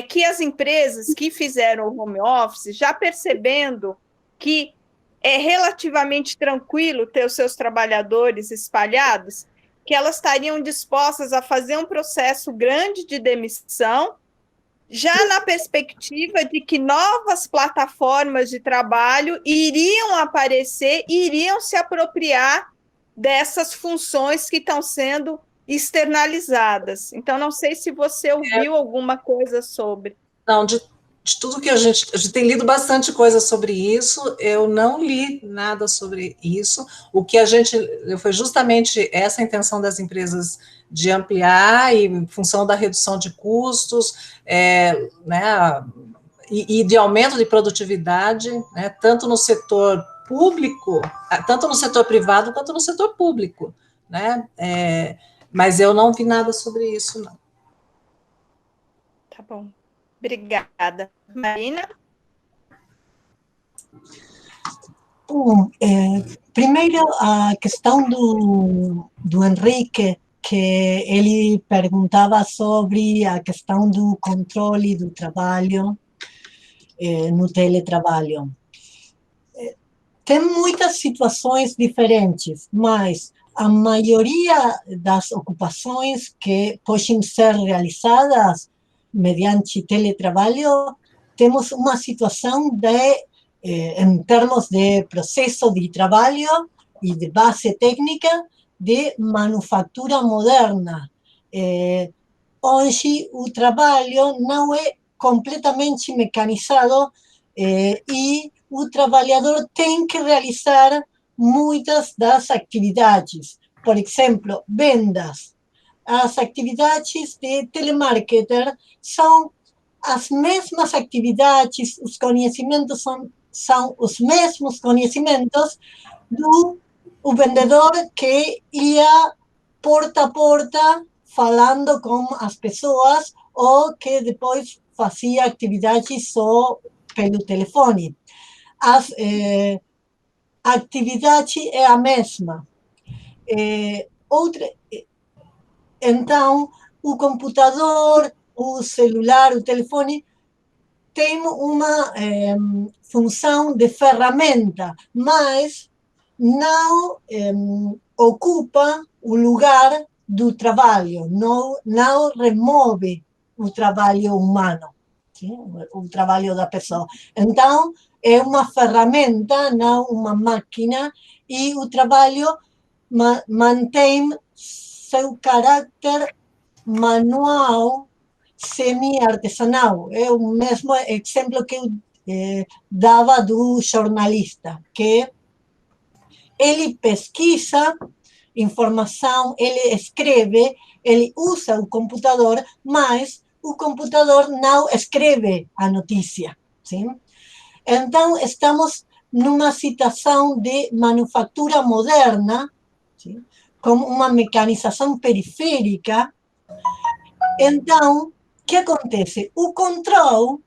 que as empresas que fizeram o home office, já percebendo que é relativamente tranquilo ter os seus trabalhadores espalhados, que elas estariam dispostas a fazer um processo grande de demissão, já na perspectiva de que novas plataformas de trabalho iriam aparecer, iriam se apropriar dessas funções que estão sendo externalizadas. Então, não sei se você ouviu alguma coisa sobre. Não, de tudo que a gente tem lido bastante coisa sobre isso, eu não li nada sobre isso. O que foi justamente essa intenção das empresas de ampliar, e em função da redução de custos, né, e de aumento de produtividade, né, tanto no setor público, tanto no setor privado quanto no setor público, né? Mas eu não vi nada sobre isso, não. Tá bom. Obrigada. Marina? Bom, primeiro, a questão do Henrique, que ele perguntava sobre a questão do controle do trabalho no teletrabalho. Tem muitas situações diferentes, mas a maioria das ocupações que podem ser realizadas mediante teletrabalho, temos uma situação em termos de processo de trabalho e de base técnica de manufatura moderna. Hoje o trabalho não é completamente mecanizado e o trabalhador tem que realizar muitas das atividades. Por exemplo, vendas. As atividades de telemarketer são as mesmas atividades, os conhecimentos são os mesmos conhecimentos do vendedor que ia porta a porta falando com as pessoas ou que depois fazia atividades só pelo telefone. A atividade é a mesma. Então, o computador, o celular, o telefone tem uma função de ferramenta, mas não ocupa o lugar do trabalho, não remove o trabalho humano, sim? O trabalho da pessoa. Então, é uma ferramenta, não uma máquina, e o trabalho mantém seu caráter manual, semi-artesanal. É o mesmo exemplo que eu dava do jornalista, que ele pesquisa informação, ele escreve, ele usa o computador, mas o computador não escreve a notícia. Sim? Então, estamos numa situação de manufatura moderna, sim? Com uma mecanização periférica. Então, o que acontece? O controle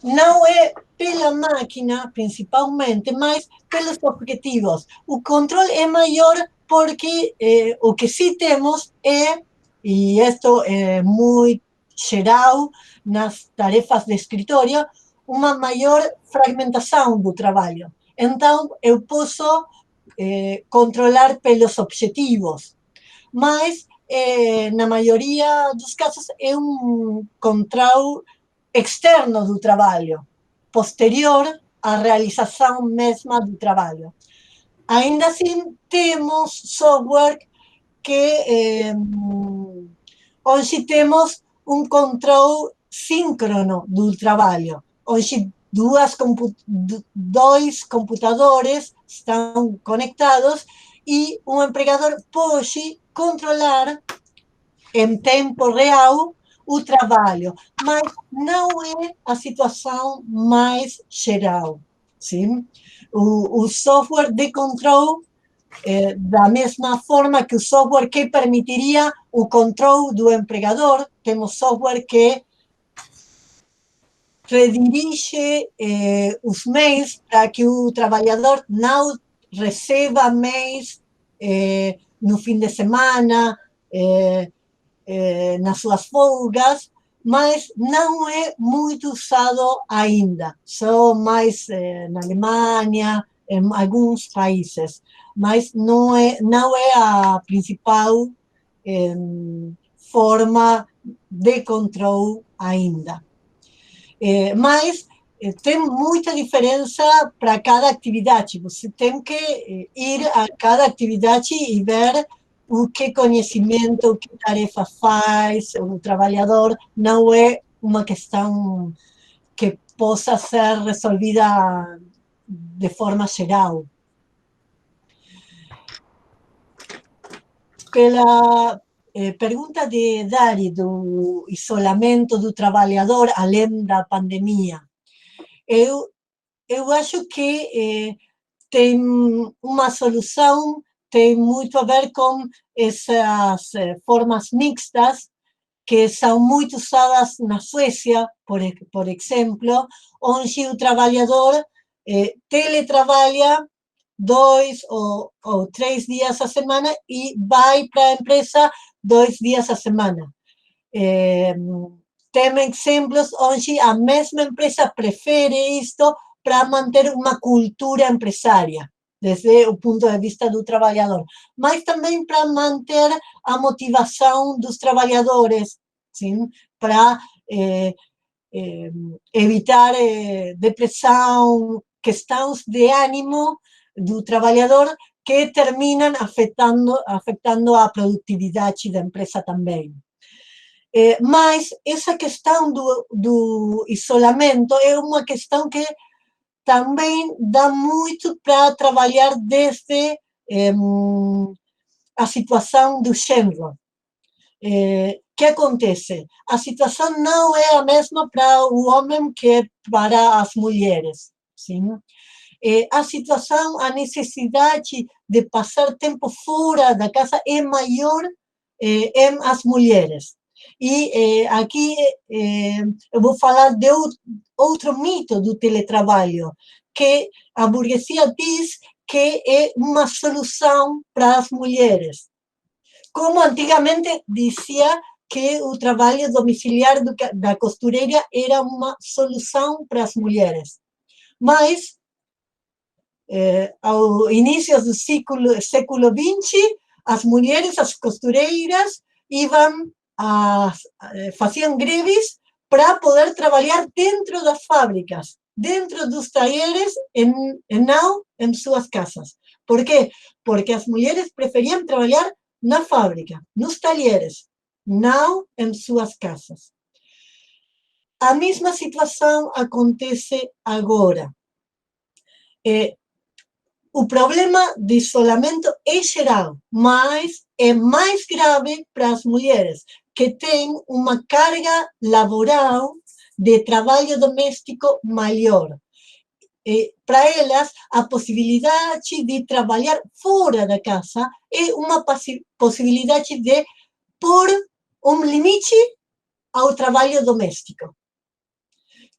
não é pela máquina, principalmente, mas pelos objetivos. O controle é maior porque o que sim temos é, e isto é muito geral nas tarefas de escritório, uma maior fragmentação do trabalho. Então, eu posso controlar pelos objetivos, mas na maioria dos casos é controle externo do trabalho, posterior à realização mesma do trabalho. Ainda assim, temos software que hoje temos controle síncrono do trabalho. Hoje, dois computadores estão conectados e um empregador pode controlar em tempo real o trabalho, mas não é a situação mais geral. Sim? O software de controle, da mesma forma que o software que permitiria o controle do empregador, temos software que redirige os mails para que o trabalhador não receba mails no fim de semana, nas suas folgas, mas não é muito usado ainda, só mais na Alemanha, em alguns países, mas não é a principal forma de controle ainda. Mas tem muita diferença para cada atividade. Você tem que ir a cada atividade e ver o que conhecimento, o que tarefa faz o trabalhador. Não é uma questão que possa ser resolvida de forma geral. Pela pergunta de Dari do isolamento do trabalhador além da pandemia, eu acho que tem uma solução, tem muito a ver com essas formas mixtas que são muito usadas na Suécia, por exemplo, onde o trabalhador teletrabalha 2 ou 3 dias a semana e vai para a empresa 2 dias a semana. Tem exemplos onde a mesma empresa prefere isto para manter uma cultura empresária, desde o ponto de vista do trabalhador, mas também para manter a motivação dos trabalhadores, sim? Para evitar depressão, questões de ânimo do trabalhador que terminam afetando a produtividade da empresa também. Mas essa questão do isolamento é uma questão que também dá muito para trabalhar desde a situação do gênero. Que acontece? A situação não é a mesma para o homem que para as mulheres. Sim? A situação, a necessidade de passar tempo fora da casa é maior em as mulheres. E aqui eu vou falar de outro mito do teletrabalho, que a burguesia diz que é uma solução para as mulheres. Como antigamente dizia que o trabalho domiciliar da costureira era uma solução para as mulheres. Mas, ao início do século XX, as mulheres, as costureiras, faziam greves para poder trabalhar dentro das fábricas, dentro dos talleres, e não em suas casas. Por quê? Porque as mulheres preferiam trabalhar na fábrica, nos talleres, não em suas casas. A mesma situação acontece agora. O problema de isolamento é geral, mas é mais grave para as mulheres, que têm uma carga laboral de trabalho doméstico maior. Para elas, a possibilidade de trabalhar fora da casa é uma possibilidade de pôr um limite ao trabalho doméstico.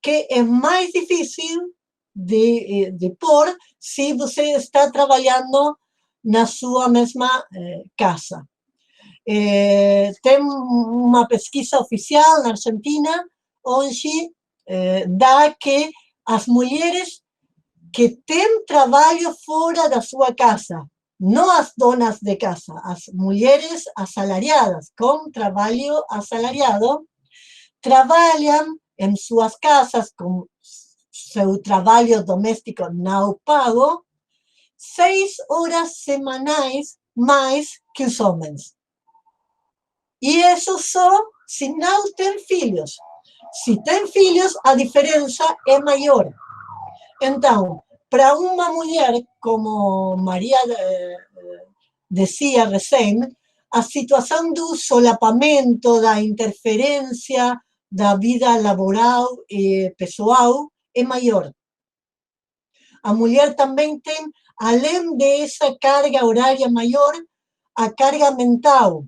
que é mais difícil de pôr se você está trabalhando na sua mesma casa. Tem uma pesquisa oficial na Argentina, onde dá que as mulheres que têm trabalho fora da sua casa, não as donas de casa, as mulheres assalariadas com trabalho assalariado, trabalham em suas casas com seu trabalho doméstico não pago 6 horas semanais mais que os homens. E isso só se não tem filhos. Se tem filhos, a diferença é maior. Então, para uma mulher, como Maria dizia recém, a situação do solapamento, da interferência da vida laboral e pessoal é maior. A mulher também tem, além dessa carga horária maior, a carga mental.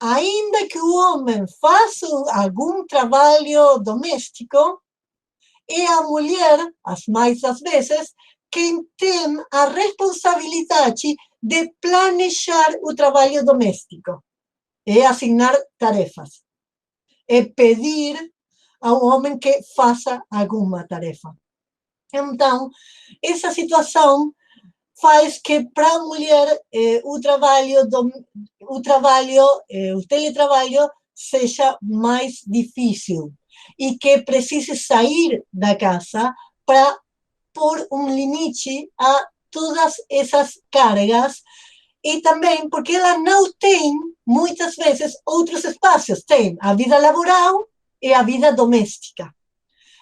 Ainda que o homem faça algum trabalho doméstico, é a mulher, as mais das vezes, quem tem a responsabilidade de planejar o trabalho doméstico, é assignar tarefas, é pedir ao homem que faça alguma tarefa. Então, essa situação faz que para a mulher o teletrabalho seja mais difícil e que precise sair da casa para pôr um limite a todas essas cargas, e também porque ela não tem, muitas vezes, outros espaços. Tem a vida laboral e a vida doméstica.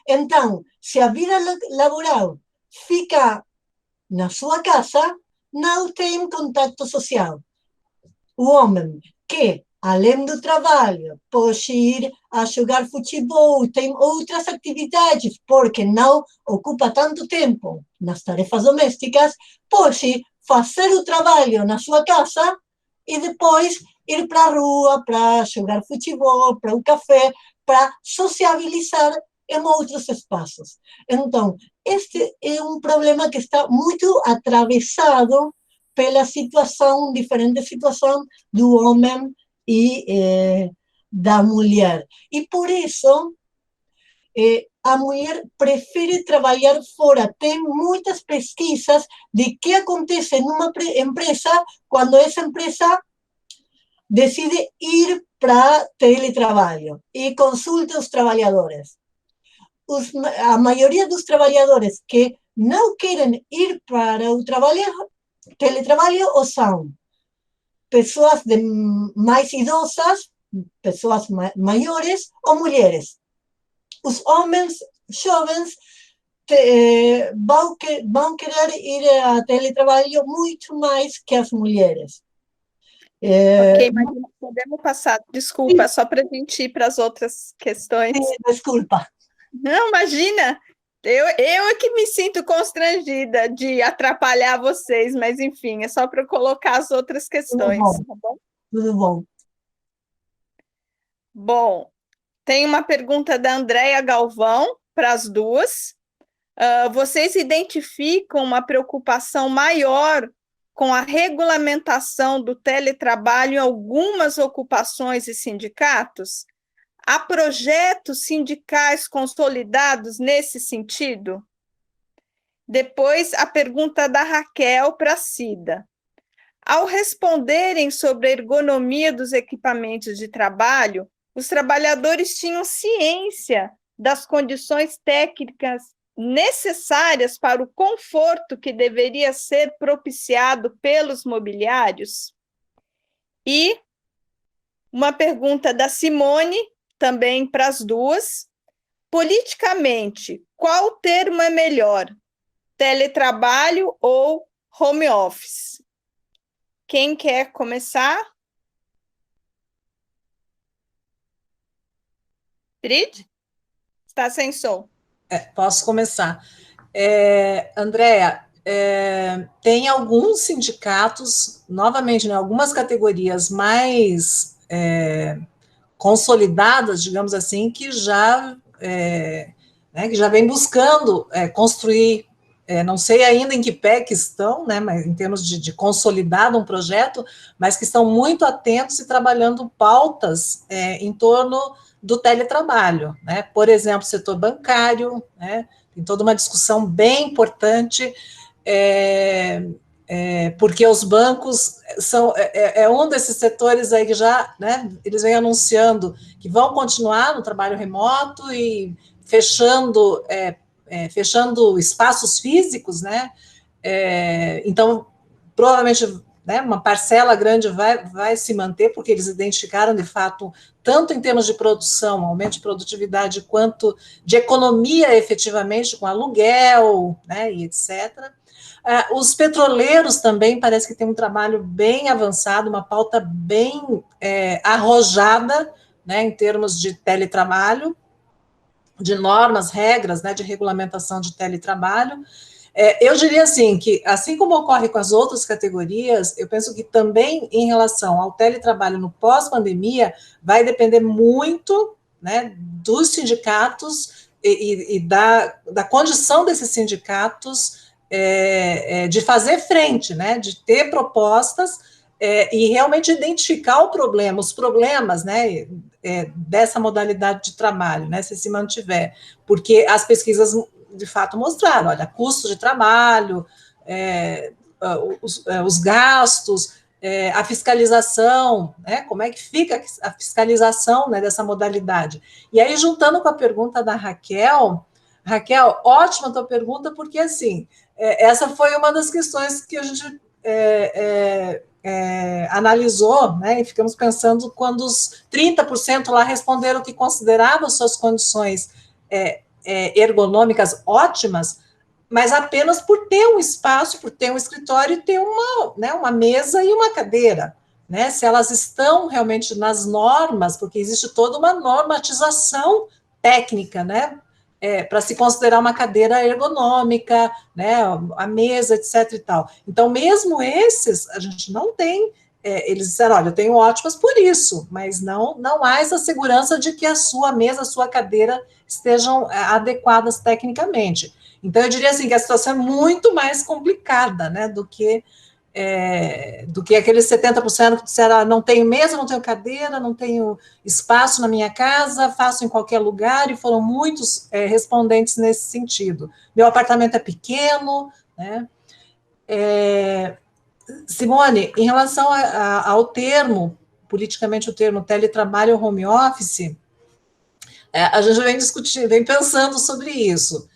Então, se a vida laboral fica na sua casa, não tem contato social. O homem que, além do trabalho, pode ir a jogar futebol, tem outras atividades, porque não ocupa tanto tempo nas tarefas domésticas, pode fazer o trabalho na sua casa e depois ir para a rua, para jogar futebol, para o café, para sociabilizar em outros espaços. Então, este é um problema que está muito atravessado pela situação, diferente situação do homem e da mulher. E por isso, a mulher prefere trabalhar fora. Tem muitas pesquisas de que acontece numa empresa quando essa empresa decide ir para teletrabalho e consulta os trabalhadores. A maioria dos trabalhadores que não querem ir para o teletrabalho ou são pessoas mais idosas, pessoas maiores ou mulheres. Os homens jovens vão querer ir a teletrabalho muito mais que as mulheres. Ok, Marina, podemos passar, desculpa, só para a gente ir para as outras questões. Desculpa. Não, imagina, eu é que me sinto constrangida de atrapalhar vocês, mas enfim, é só para eu colocar as outras questões. Tudo bom. Tá bom? Tudo bom. Bom, tem uma pergunta da Andréia Galvão para as duas. Vocês identificam uma preocupação maior com a regulamentação do teletrabalho em algumas ocupações e sindicatos? Há projetos sindicais consolidados nesse sentido? Depois, a pergunta da Raquel para a Cida. Ao responderem sobre a ergonomia dos equipamentos de trabalho, os trabalhadores tinham ciência das condições técnicas necessárias para o conforto que deveria ser propiciado pelos mobiliários? E uma pergunta da Simone, também para as duas. Politicamente, qual termo é melhor? Teletrabalho ou home office? Quem quer começar? Trid? Está sem som. Posso começar. Andréa, tem alguns sindicatos, novamente, né, algumas categorias mais consolidadas, digamos assim, que já né, que já vem buscando construir, não sei ainda em que pé que estão, né, mas em termos de consolidar um projeto, mas que estão muito atentos e trabalhando pautas em torno do teletrabalho, né? Por exemplo, setor bancário, né? Tem toda uma discussão bem importante, porque os bancos são um desses setores aí que já, né, eles vêm anunciando que vão continuar no trabalho remoto e fechando espaços físicos, né? Então, provavelmente, né, uma parcela grande vai se manter, porque eles identificaram, de fato, tanto em termos de produção, aumento de produtividade, quanto de economia, efetivamente, com aluguel, né, e etc. Os petroleiros também parece que tem um trabalho bem avançado, uma pauta bem arrojada, né, em termos de teletrabalho, de normas, regras, né, de regulamentação de teletrabalho. Eu diria assim, que assim como ocorre com as outras categorias, eu penso que também em relação ao teletrabalho no pós-pandemia, vai depender muito, né, dos sindicatos e da condição desses sindicatos de fazer frente, né, de ter propostas e realmente identificar o problema, os problemas, né, dessa modalidade de trabalho, né, se mantiver, porque as pesquisas de fato mostraram, olha, custo de trabalho, os gastos, a fiscalização, né, como é que fica a fiscalização, né, dessa modalidade. E aí, juntando com a pergunta da Raquel, ótima a tua pergunta, porque, assim, essa foi uma das questões que a gente analisou, né, e ficamos pensando quando os 30% lá responderam que consideravam suas condições ergonômicas ótimas, mas apenas por ter um espaço, por ter um escritório e ter uma mesa e uma cadeira, né? Se elas estão realmente nas normas, porque existe toda uma normatização técnica, né? Para se considerar uma cadeira ergonômica, né? A mesa, etc. e tal. Então, mesmo esses, a gente não tem. Eles disseram, olha, eu tenho ótimas por isso, mas não há essa segurança de que a sua mesa, a sua cadeira estejam adequadas tecnicamente. Então, eu diria assim, que a situação é muito mais complicada, né, do que aqueles 70% que disseram, não tenho mesa, não tenho cadeira, não tenho espaço na minha casa, faço em qualquer lugar, e foram muitos respondentes nesse sentido. Meu apartamento é pequeno, né, Simone, em relação ao termo, politicamente o termo teletrabalho ou home office, a gente vem discutindo, vem pensando sobre isso.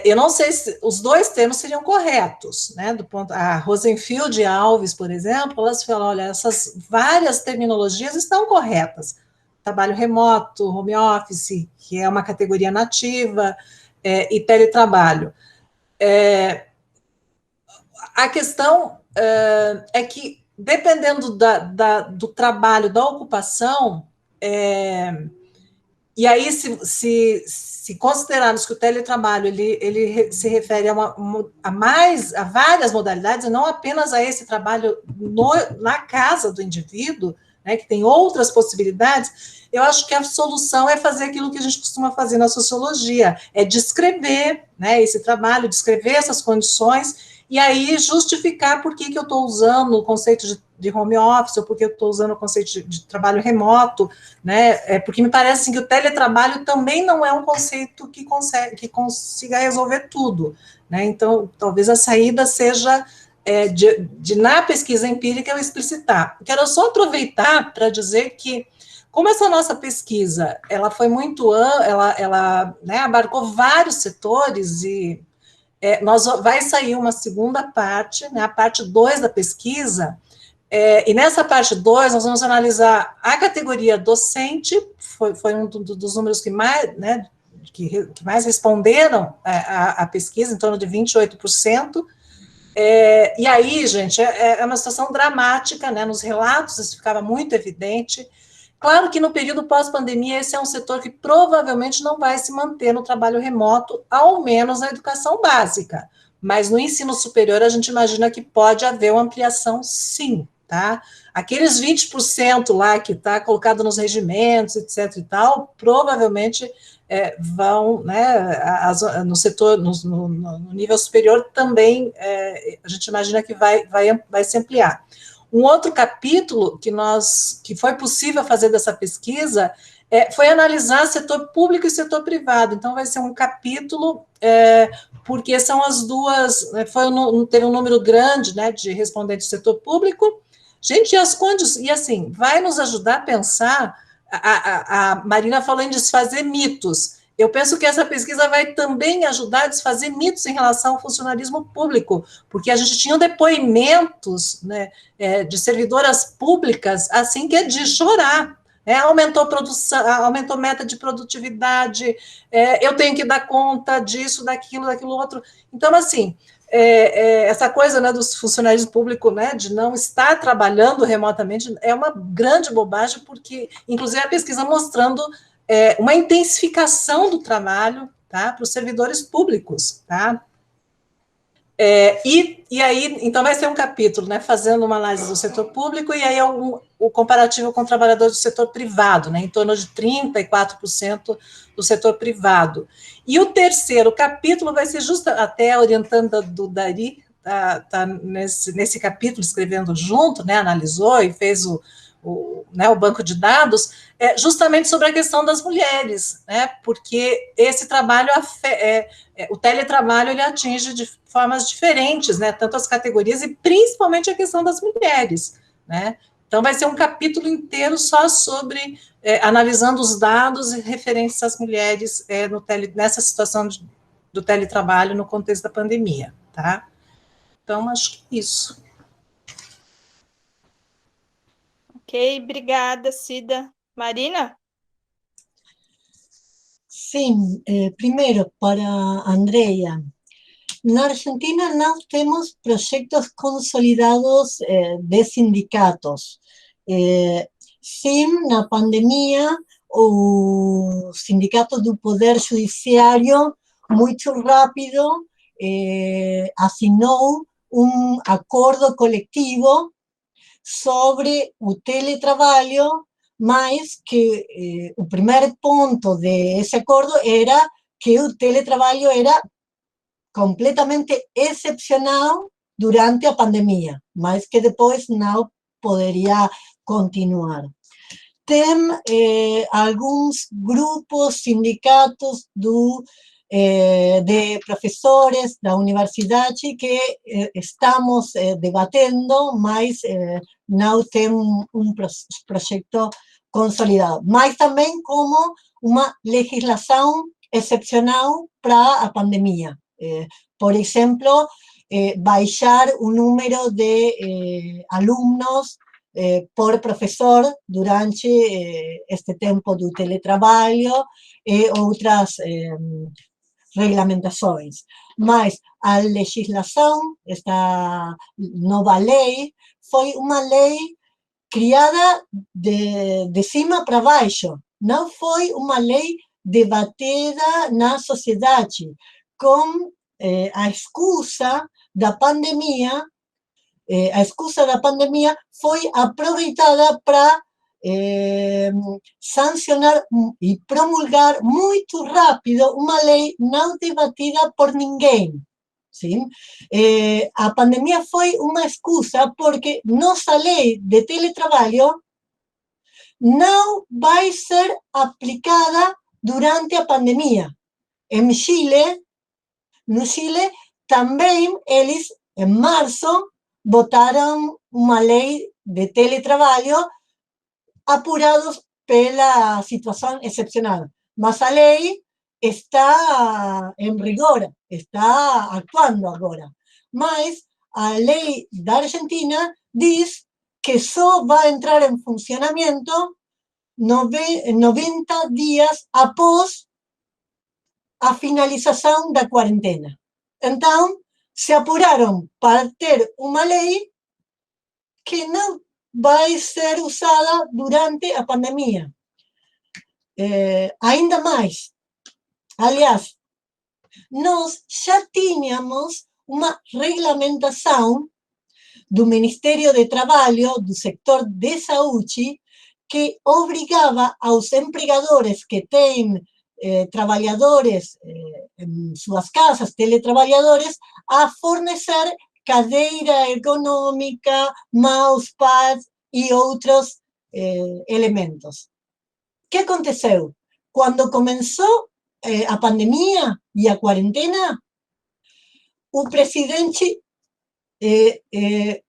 Eu não sei se os dois termos seriam corretos, né? A Rosenfield e Alves, por exemplo, elas falam, olha, essas várias terminologias estão corretas. Trabalho remoto, home office, que é uma categoria nativa, e teletrabalho. A questão é que, dependendo do trabalho, da ocupação, e aí, se considerarmos que o teletrabalho ele se refere a várias modalidades, e não apenas a esse trabalho na casa do indivíduo, né, que tem outras possibilidades, eu acho que a solução é fazer aquilo que a gente costuma fazer na sociologia, é descrever, né, esse trabalho, descrever essas condições, e aí justificar por que eu estou usando o conceito de home office, ou por que eu estou usando o conceito de trabalho remoto, né, porque me parece assim, que o teletrabalho também não é um conceito que consiga resolver tudo, né, então talvez a saída seja na pesquisa empírica eu explicitar. Quero só aproveitar para dizer que, como essa nossa pesquisa, ela foi muito, ela né, abarcou vários setores e vai sair uma segunda parte, né, a parte 2 da pesquisa, e nessa parte 2 nós vamos analisar a categoria docente, foi um dos números que mais, né, que mais responderam à pesquisa, em torno de 28%, e aí, gente, é uma situação dramática, né, nos relatos isso ficava muito evidente. Claro que no período pós-pandemia esse é um setor que provavelmente não vai se manter no trabalho remoto, ao menos na educação básica, mas no ensino superior a gente imagina que pode haver uma ampliação, sim, tá? Aqueles 20% lá que está colocado nos regimentos, etc. e tal, provavelmente vão, né, no setor, no nível superior também, a gente imagina que vai se ampliar. Um outro capítulo que foi possível fazer dessa pesquisa foi analisar setor público e setor privado. Então, vai ser um capítulo, porque são as duas, teve um número grande, né, de respondentes do setor público. Gente, e assim, vai nos ajudar a pensar, a Marina falou em desfazer mitos. Eu penso que essa pesquisa vai também ajudar a desfazer mitos em relação ao funcionalismo público, porque a gente tinha depoimentos, né, de servidoras públicas, assim, que é de chorar. Aumentou produção, aumentou meta de produtividade, eu tenho que dar conta disso, daquilo outro. Então, assim, essa coisa, né, do funcionalismo público, né, de não estar trabalhando remotamente, é uma grande bobagem, porque, inclusive, a pesquisa mostrando uma intensificação do trabalho, tá, para os servidores públicos, tá? E aí, então, vai ser um capítulo, né, fazendo uma análise do setor público, e aí o comparativo com trabalhadores do setor privado, né, em torno de 34% do setor privado. E o terceiro capítulo vai ser até orientando do Dari, tá nesse capítulo, escrevendo junto, né, analisou e fez o banco de dados, justamente sobre a questão das mulheres, né, porque esse trabalho, o teletrabalho, ele atinge de formas diferentes, né, tanto as categorias e principalmente a questão das mulheres, né. Então, vai ser um capítulo inteiro só sobre, analisando os dados e referentes às mulheres nessa situação do teletrabalho no contexto da pandemia, tá? Então, acho que é isso. Ok, obrigada, Cida. Marina? Sim, primeiro, para Andrea. Na Argentina não temos projetos consolidados de sindicatos. Sim, na pandemia, o sindicato do Poder Judiciário, muito rápido, assinou um acordo coletivo sobre o teletrabalho, mas que o primeiro ponto desse acordo era que o teletrabalho era completamente excepcional durante a pandemia, mas que depois não poderia continuar. Tem alguns grupos, sindicatos de professores da universidade que estamos debatendo, mas não tem um projeto consolidado. Mas também como uma legislação excepcional para a pandemia. Por exemplo, baixar o número de alumnos por professor durante este tempo do teletrabalho e outras regulamentações. Mas a legislação, esta nova lei, foi uma lei criada de cima para baixo. Não foi uma lei debatida na sociedade, com a excusa da pandemia. A excusa da pandemia foi aproveitada para sancionar e promulgar muito rápido uma lei não debatida por ninguém. Sim? A pandemia foi uma excusa porque nossa lei de teletrabalho não vai ser aplicada durante a pandemia. No Chile, também eles, em março, votaram uma lei de teletrabalho apurados pela situação excepcional. Mas a lei está em rigor, está atuando agora. Mas a lei da Argentina diz que só vai entrar em funcionamento 90 dias após a finalização da quarentena. Então, se apuraram para ter uma lei que não vai ser usada durante a pandemia. Ainda mais, aliás, nós já tínhamos uma regulamentação do Ministério do Trabalho, do sector de saúde, que obrigava aos empregadores que têm trabalhadores em suas casas, teletrabalhadores, a fornecer cadeira ergonômica, mousepad e outros elementos. O que aconteceu? Quando começou a pandemia e a quarentena, o presidente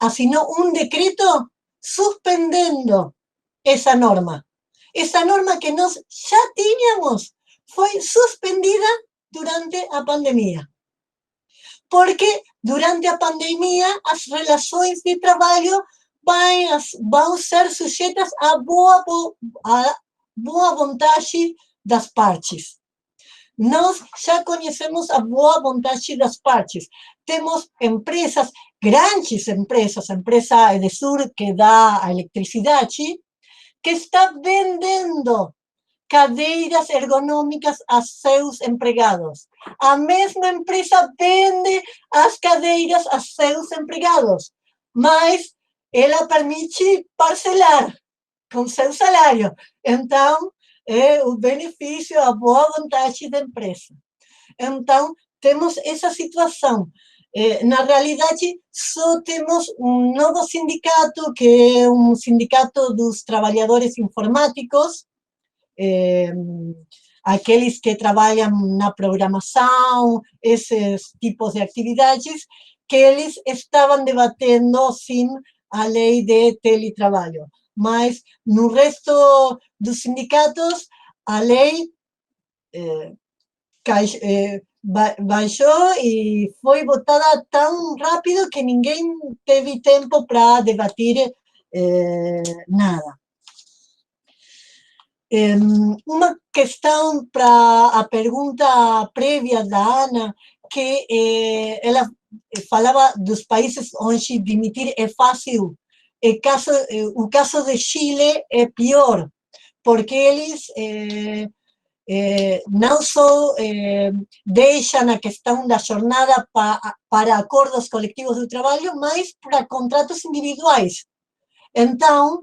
assinou um decreto suspendendo essa norma. Essa norma que nós já tínhamos foi suspendida durante a pandemia. Porque durante a pandemia as relações de trabalho vão ser sujeitas à boa vontade das partes. Nós já conhecemos a boa vontade das partes. Temos empresas, grandes empresas, a empresa Edesur, que dá a eletricidade, que está vendendo cadeiras ergonômicas a seus empregados. A mesma empresa vende as cadeiras a seus empregados, mas ela permite parcelar com seu salário. Então, é o benefício, a boa vontade da empresa. Então, temos essa situação. Na realidade, só temos um novo sindicato, que é um sindicato dos trabalhadores informáticos, aqueles que trabalham na programação, esses tipos de atividades, que eles estavam debatendo, sim, a lei de teletrabalho. Mas no resto dos sindicatos, a lei baixou e foi votada tão rápido que ninguém teve tempo para debater nada. Uma questão para a pergunta prévia da Ana, que ela falava dos países onde demitir é fácil. O caso de Chile é pior, porque eles não só deixam a questão da jornada para acordos coletivos do trabalho, mas para contratos individuais. Então,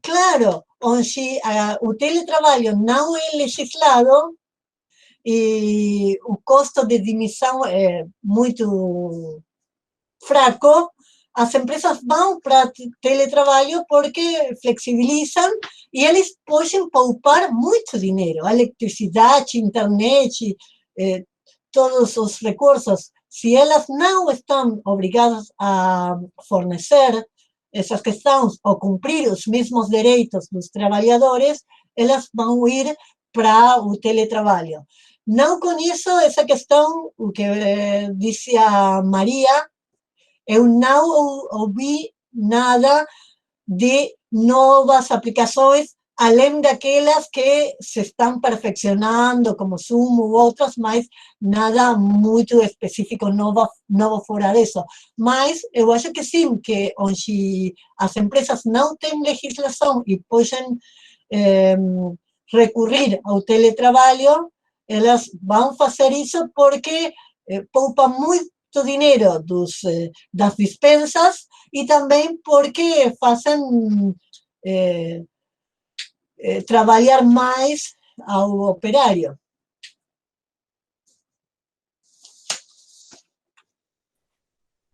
claro, onde o teletrabalho não é legislado e o custo de demissão é muito fraco, as empresas vão para teletrabalho porque flexibilizam e eles podem poupar muito dinheiro. A eletricidade, internet, todos os recursos, se elas não estão obrigadas a fornecer essas questões ou cumprir os mesmos direitos dos trabalhadores, elas vão ir para o teletrabalho. Não conheço essa questão, o que disse a Maria. Eu não ouvi nada de novas aplicações, além daquelas que se estão perfeccionando, como Zoom ou outras, mas nada muito específico, novo fora disso. Mas eu acho que sim, que onde as empresas não têm legislação e podem recorrer ao teletrabalho, elas vão fazer isso porque poupa muito dinheiro das dispensas e também porque fazem trabalhar mais ao operário.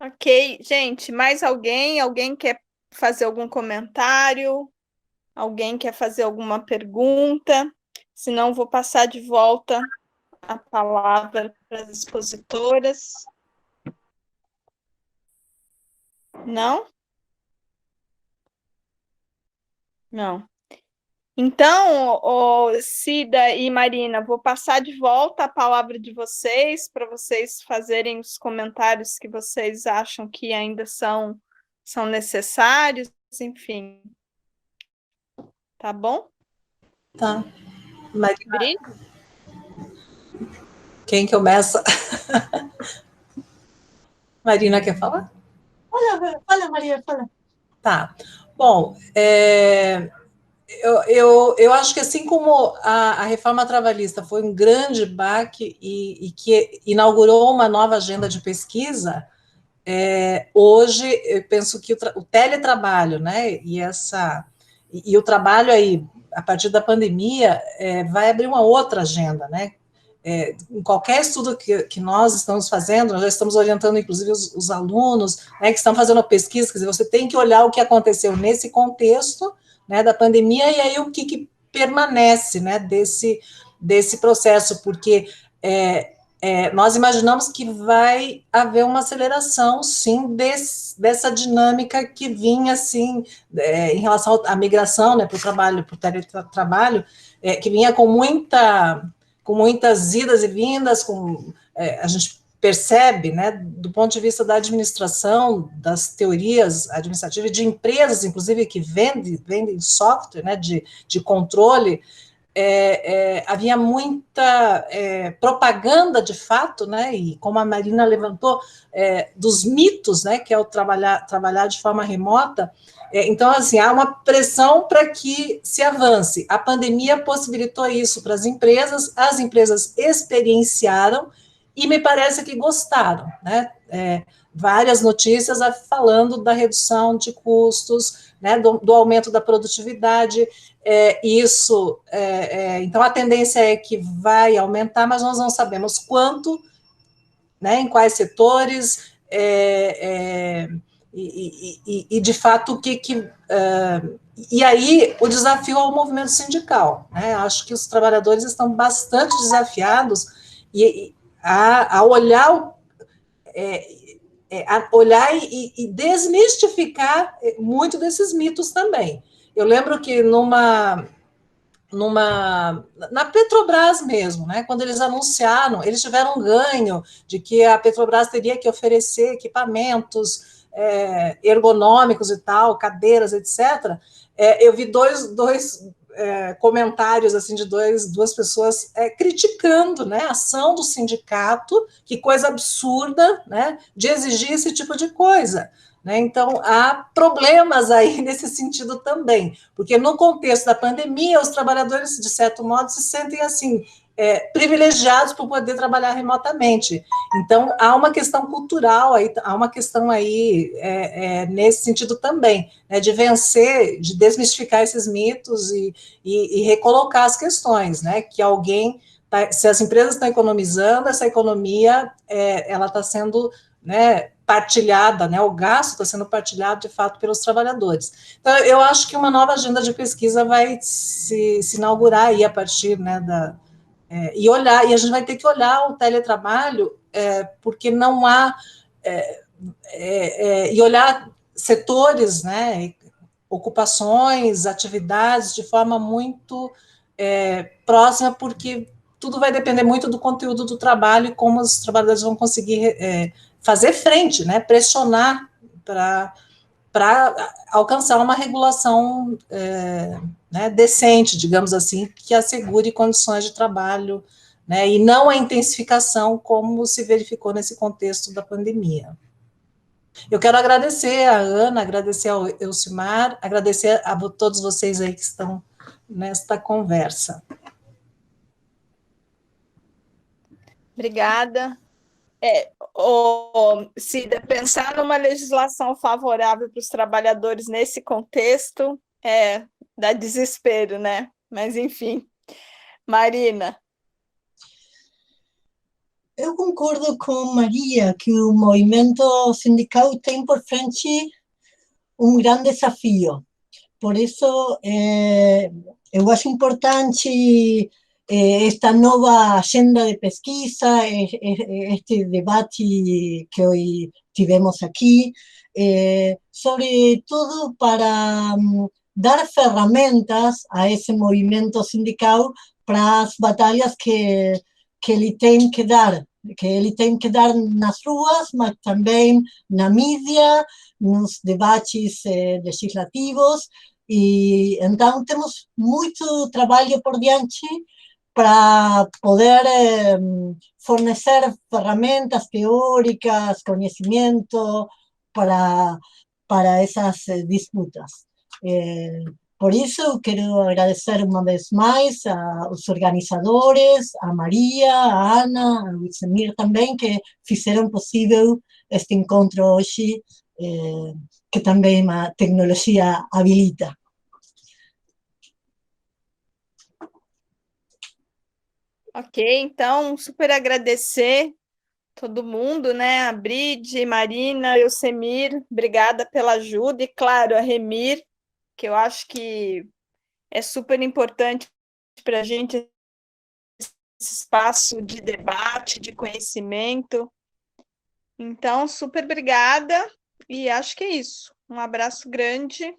Ok, gente, mais alguém? Alguém quer fazer algum comentário? Alguém quer fazer alguma pergunta? Senão, vou passar de volta a palavra para as expositoras. Não? Não. Então, Cida e Marina, vou passar de volta a palavra de vocês para vocês fazerem os comentários que vocês acham que ainda são necessários, enfim. Tá bom? Tá. Marina, Bri? quem começa? Marina quer falar? Fala, Maria, fala. Tá. Bom, eu acho que assim como a reforma trabalhista foi um grande baque e que inaugurou uma nova agenda de pesquisa, hoje eu penso que o teletrabalho, né, e o trabalho aí, a partir da pandemia, vai abrir uma outra agenda, né? Em qualquer estudo que nós estamos fazendo, nós já estamos orientando, inclusive, os alunos, né, que estão fazendo a pesquisa, quer dizer, você tem que olhar o que aconteceu nesse contexto, né, da pandemia, e aí o que permanece, né, desse processo, porque nós imaginamos que vai haver uma aceleração, sim, dessa dinâmica que vinha, assim, em relação à migração, né, para o trabalho, para o teletrabalho, que vinha com muitas idas e vindas, a gente percebe, né, do ponto de vista da administração, das teorias administrativas, de empresas, inclusive, que vendem software, né, de controle, havia muita propaganda, de fato, né, e como a Marina levantou, dos mitos, né, que é o trabalhar de forma remota. Então, assim, há uma pressão para que se avance. A pandemia possibilitou isso para as empresas experienciaram e me parece que gostaram, né? Várias notícias falando da redução de custos, né, do aumento da produtividade. Então, a tendência é que vai aumentar, mas nós não sabemos quanto, né, em quais setores, e de fato, o que e aí, o desafio ao movimento sindical, né? Acho que os trabalhadores estão bastante desafiados a olhar e desmistificar muito desses mitos também. Eu lembro que na Petrobras mesmo, né, quando eles anunciaram, eles tiveram um ganho de que a Petrobras teria que oferecer equipamentos ergonômicos e tal, cadeiras, etc. Eu vi dois comentários assim de duas pessoas criticando, né, a ação do sindicato, que coisa absurda, né, de exigir esse tipo de coisa. Né? Então, há problemas aí nesse sentido também, porque no contexto da pandemia, os trabalhadores, de certo modo, se sentem assim, privilegiados por poder trabalhar remotamente. Então, há uma questão cultural, há uma questão aí nesse sentido também, né, de vencer, de desmistificar esses mitos e recolocar as questões, né, que alguém, se as empresas estão economizando, essa economia, ela está sendo, né, partilhada, né, o gasto está sendo partilhado, de fato, pelos trabalhadores. Então, eu acho que uma nova agenda de pesquisa vai se inaugurar aí a partir, né, e a gente vai ter que olhar o teletrabalho, porque não há, e olhar setores, né, ocupações, atividades, de forma muito próxima, porque tudo vai depender muito do conteúdo do trabalho e como os trabalhadores vão conseguir fazer frente, né, pressionar para alcançar uma regulação né, decente, digamos assim, que assegure condições de trabalho, né, e não a intensificação como se verificou nesse contexto da pandemia. Eu quero agradecer a Ana, agradecer ao Elcimar, agradecer a todos vocês aí que estão nesta conversa. Obrigada. Cida, pensar numa legislação favorável para os trabalhadores nesse contexto dá desespero, né? Mas, enfim. Marina. Eu concordo com Maria que o movimento sindical tem por frente um grande desafio. Por isso, eu acho importante esta nova agenda de pesquisa, este debate que hoje tivemos aqui, sobretudo para dar ferramentas a esse movimento sindical para as batalhas que ele tem que dar nas ruas, mas também na mídia, nos debates legislativos, e então temos muito trabalho por diante para poder fornecer ferramentas teóricas, conhecimento para essas disputas. Por isso, quero agradecer uma vez mais aos organizadores, a Maria, a Ana, a Elcimar também, que fizeram possível este encontro hoje, que também a tecnologia habilita. Ok, então, super agradecer todo mundo, né? A Bride, Marina, Elcemir, obrigada pela ajuda, e claro, a Remir, que eu acho que é super importante para a gente esse espaço de debate, de conhecimento. Então, super obrigada, e acho que é isso. Um abraço grande.